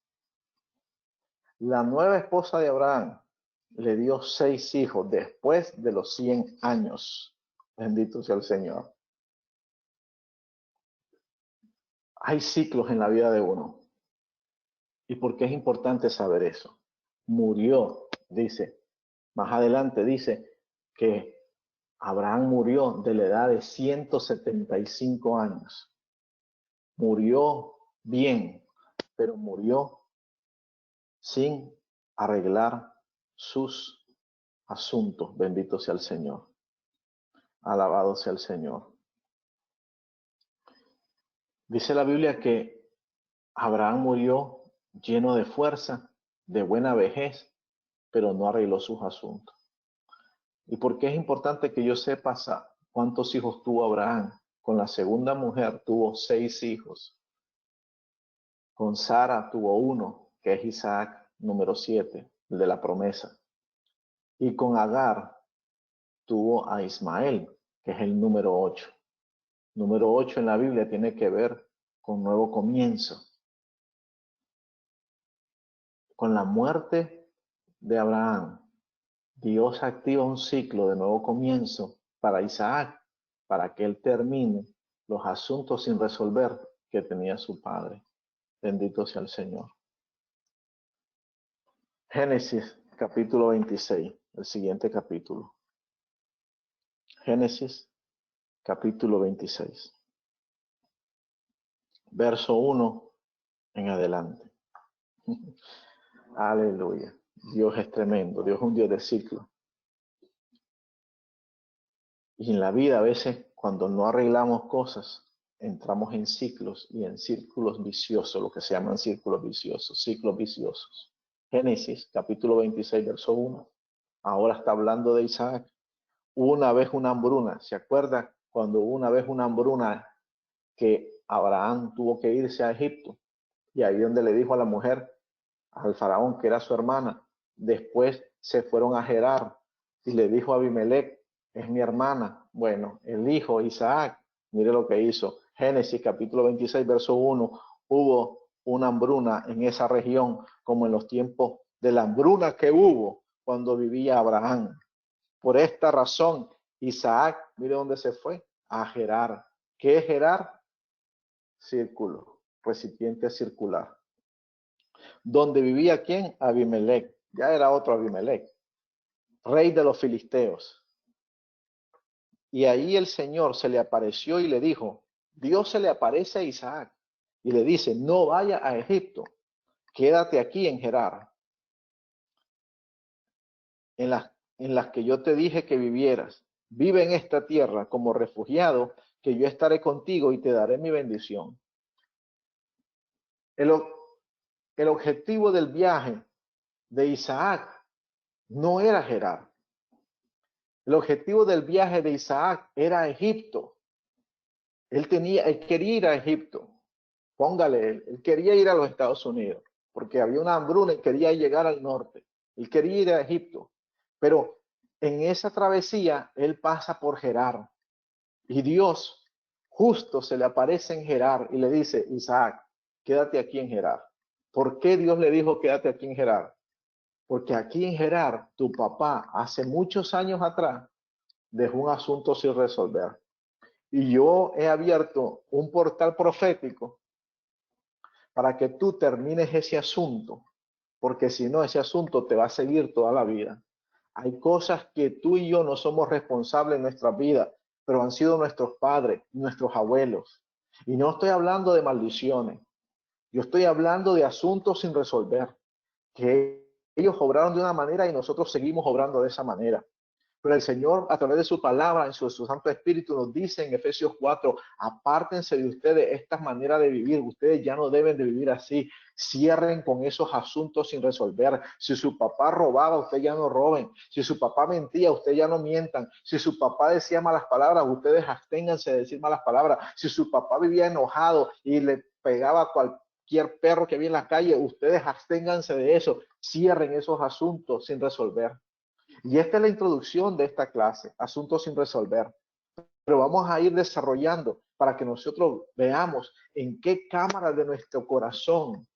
La nueva esposa de Abraham le dio 6 hijos después de los 100 años. Bendito sea el Señor. Hay ciclos en la vida de uno. ¿Y por qué es importante saber eso? Murió, dice, más adelante dice que Abraham murió de la edad de 175 años. Murió bien, pero murió sin arreglar sus asuntos. Bendito sea el Señor. Alabado sea el Señor. Dice la Biblia que Abraham murió lleno de fuerza, de buena vejez, pero no arregló sus asuntos. ¿Y por qué es importante que yo sepa cuántos hijos tuvo Abraham? Con la segunda mujer tuvo 6 hijos. Con Sara tuvo 1, que es Isaac, número 7, el de la promesa. Y con Agar tuvo a Ismael, que es el número 8. Número 8 en la Biblia tiene que ver con nuevo comienzo. Con la muerte de Abraham, Dios activa un ciclo de nuevo comienzo para Isaac, para que él termine los asuntos sin resolver que tenía su padre. Bendito sea el Señor. Génesis capítulo 26, el siguiente capítulo. Génesis capítulo 26, verso 1 en adelante. Aleluya. Dios es tremendo. Dios es un Dios de ciclo. Y en la vida a veces cuando no arreglamos cosas, entramos en ciclos y en círculos viciosos, lo que se llaman círculos viciosos, ciclos viciosos. Génesis capítulo 26, verso 1. Ahora está hablando de Isaac. Hubo una vez una hambruna. ¿Se acuerda cuando hubo una vez una hambruna que Abraham tuvo que irse a Egipto? Y ahí donde le dijo a la mujer, al faraón, que era su hermana. Después se fueron a Gerar y le dijo a Abimelech, es mi hermana. Bueno, el hijo Isaac, mire lo que hizo. Génesis capítulo 26, verso 1. Hubo una hambruna en esa región, como en los tiempos de la hambruna que hubo cuando vivía Abraham. Por esta razón, Isaac, mire dónde se fue, a Gerar. ¿Qué es Gerar? Círculo, recipiente circular. Donde vivía quién? Abimelech. Ya era otro Abimelech, rey de los filisteos. Y ahí el Señor se le apareció y le dijo, Dios se le aparece a Isaac y le dice, no vaya a Egipto, quédate aquí en Gerar, en las que yo te dije que vivieras. Vive en esta tierra como refugiado, que yo estaré contigo y te daré mi bendición. El objetivo del viaje de Isaac no era Gerar. El objetivo del viaje de Isaac era Egipto. Él quería ir a Egipto. Póngale, él quería ir a los Estados Unidos, porque había una hambruna y quería llegar al norte. Él quería ir a Egipto. Pero en esa travesía, él pasa por Gerar. Y Dios justo se le aparece en Gerar y le dice, Isaac, quédate aquí en Gerar. ¿Por qué Dios le dijo quédate aquí en Gerar? Porque aquí en Gerar, tu papá, hace muchos años atrás, dejó un asunto sin resolver. Y yo he abierto un portal profético para que tú termines ese asunto, porque si no, ese asunto te va a seguir toda la vida. Hay cosas que tú y yo no somos responsables en nuestra vida, pero han sido nuestros padres, nuestros abuelos. Y no estoy hablando de maldiciones, yo estoy hablando de asuntos sin resolver, que ellos obraron de una manera y nosotros seguimos obrando de esa manera. Pero el Señor, a través de su palabra, en su Santo Espíritu, nos dice en Efesios 4, apártense de ustedes estas maneras de vivir. Ustedes ya no deben de vivir así. Cierren con esos asuntos sin resolver. Si su papá robaba, ustedes ya no roben. Si su papá mentía, ustedes ya no mientan. Si su papá decía malas palabras, ustedes absténganse de decir malas palabras. Si su papá vivía enojado y le pegaba a cualquier perro que había en la calle, ustedes absténganse de eso. Cierren esos asuntos sin resolver. Y esta es la introducción de esta clase, asuntos sin resolver. Pero vamos a ir desarrollando para que nosotros veamos en qué cámara de nuestro corazón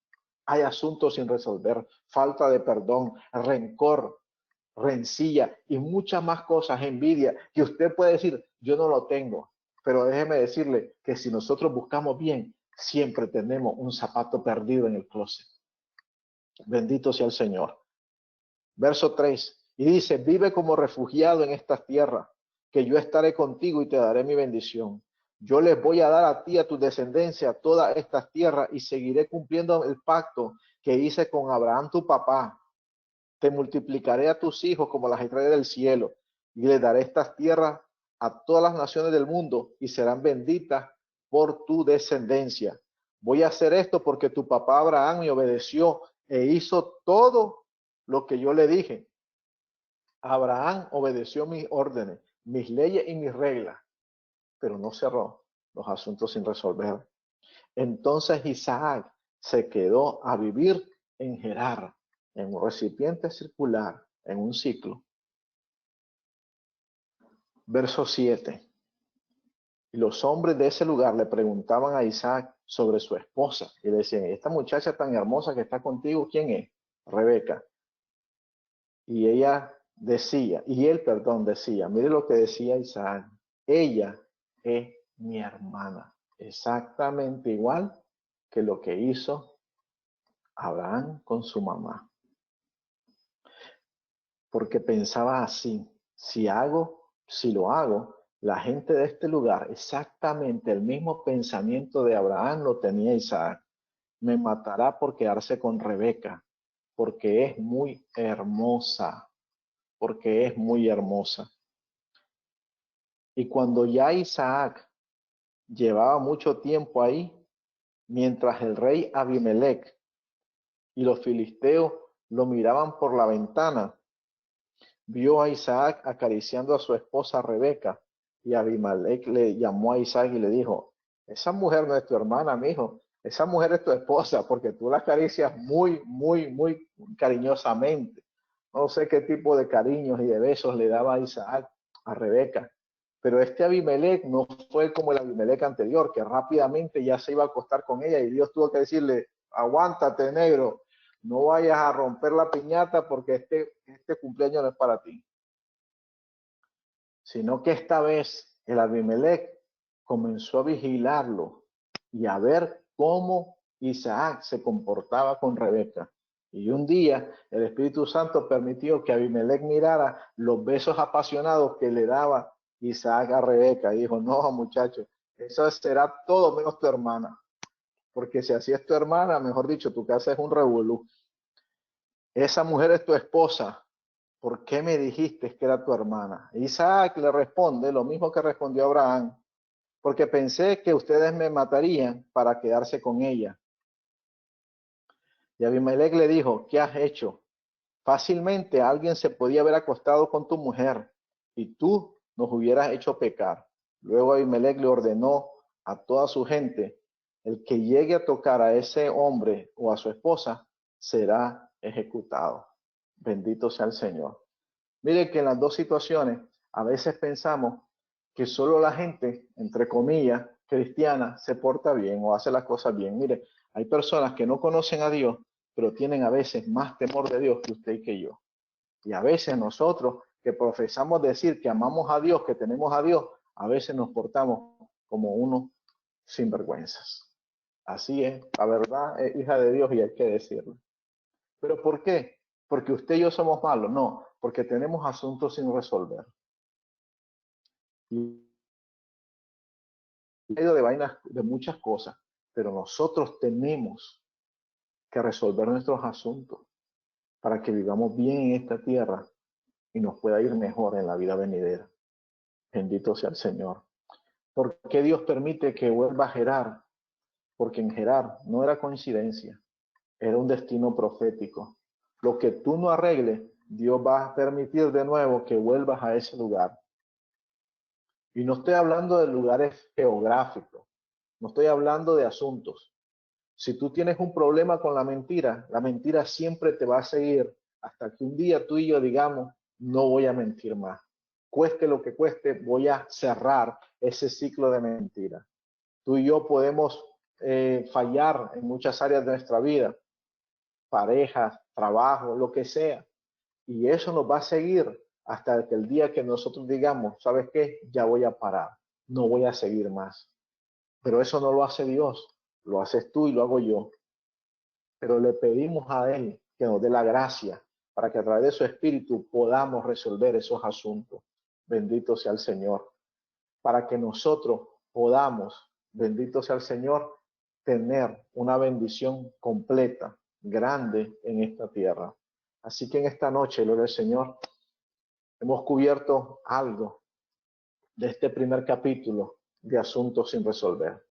hay asuntos sin resolver, falta de perdón, rencor, rencilla y muchas más cosas, envidia, que usted puede decir, yo no lo tengo. Pero déjeme decirle que si nosotros buscamos bien, siempre tenemos un zapato perdido en el closet. Bendito sea el Señor. Verso 3. Y dice, vive como refugiado en esta tierra, que yo estaré contigo y te daré mi bendición. Yo les voy a dar a ti, a tu descendencia, todas estas tierras y seguiré cumpliendo el pacto que hice con Abraham, tu papá. Te multiplicaré a tus hijos como las estrellas del cielo y les daré estas tierras a todas las naciones del mundo y serán benditas por tu descendencia. Voy a hacer esto porque tu papá Abraham me obedeció e hizo todo lo que yo le dije. Abraham obedeció mis órdenes, mis leyes y mis reglas, pero no cerró los asuntos sin resolver. Entonces Isaac se quedó a vivir en Gerar, en un recipiente circular, en un ciclo. Verso 7. Y los hombres de ese lugar le preguntaban a Isaac sobre su esposa y le decían, esta muchacha tan hermosa que está contigo, ¿quién es? Rebeca. Y ella decía, y él, perdón, decía, mire lo que decía Isaac, ella es mi hermana, exactamente igual que lo que hizo Abraham con su mamá. Porque pensaba así, si lo hago, la gente de este lugar, exactamente el mismo pensamiento de Abraham lo tenía Isaac. Me matará por quedarse con Rebeca, porque es muy hermosa, porque es muy hermosa. Y cuando ya Isaac llevaba mucho tiempo ahí, mientras el rey Abimelech y los filisteos lo miraban por la ventana, vio a Isaac acariciando a su esposa Rebeca, y Abimelech le llamó a Isaac y le dijo, esa mujer no es tu hermana, mijo, esa mujer es tu esposa, porque tú la acaricias muy, muy, muy cariñosamente. No sé qué tipo de cariños y de besos le daba Isaac a Rebeca. Pero este Abimelech no fue como el Abimelech anterior, que rápidamente ya se iba a acostar con ella y Dios tuvo que decirle, aguántate, negro, no vayas a romper la piñata porque este cumpleaños no es para ti. Sino que esta vez el Abimelech comenzó a vigilarlo y a ver cómo Isaac se comportaba con Rebeca. Y un día el Espíritu Santo permitió que Abimelech mirara los besos apasionados que le daba Isaac a Rebeca. Y dijo, no, muchacho, eso será todo menos tu hermana. Porque si así es tu hermana, mejor dicho, tu casa es un revolú. Esa mujer es tu esposa. ¿Por qué me dijiste que era tu hermana? Isaac le responde lo mismo que respondió Abraham. Porque pensé que ustedes me matarían para quedarse con ella. Y Abimelech le dijo, ¿qué has hecho? Fácilmente alguien se podía haber acostado con tu mujer y tú nos hubieras hecho pecar. Luego Abimelech le ordenó a toda su gente, el que llegue a tocar a ese hombre o a su esposa será ejecutado. Bendito sea el Señor. Mire que en las dos situaciones a veces pensamos que solo la gente, entre comillas, cristiana, se porta bien o hace las cosas bien. Mire, hay personas que no conocen a Dios, pero tienen a veces más temor de Dios que usted y que yo. Y a veces nosotros que profesamos decir que amamos a Dios, que tenemos a Dios, a veces nos portamos como unos sinvergüenzas. Así es, la verdad es hija de Dios y hay que decirlo. ¿Pero por qué? Porque usted y yo somos malos. No, porque tenemos asuntos sin resolver. Y medio de vainas, de muchas cosas, pero nosotros tenemos que resolver nuestros asuntos para que vivamos bien en esta tierra y nos pueda ir mejor en la vida venidera. Bendito sea el Señor. ¿Por qué Dios permite que vuelva a Gerar? Porque en Gerar no era coincidencia, era un destino profético. Lo que tú no arregles, Dios va a permitir de nuevo que vuelvas a ese lugar. Y no estoy hablando de lugares geográficos, no estoy hablando de asuntos. Si tú tienes un problema con la mentira siempre te va a seguir hasta que un día tú y yo digamos, no voy a mentir más. Cueste lo que cueste, voy a cerrar ese ciclo de mentira. Tú y yo podemos fallar en muchas áreas de nuestra vida, parejas, trabajo, lo que sea. Y eso nos va a seguir hasta que el día que nosotros digamos, ¿sabes qué? Ya voy a parar, no voy a seguir más. Pero eso no lo hace Dios, lo haces tú y lo hago yo. Pero le pedimos a Él que nos dé la gracia para que a través de su Espíritu podamos resolver esos asuntos. Bendito sea el Señor. Para que nosotros podamos, bendito sea el Señor, tener una bendición completa, grande en esta tierra. Así que en esta noche, gloria al Señor, hemos cubierto algo de este primer capítulo de asuntos sin resolver.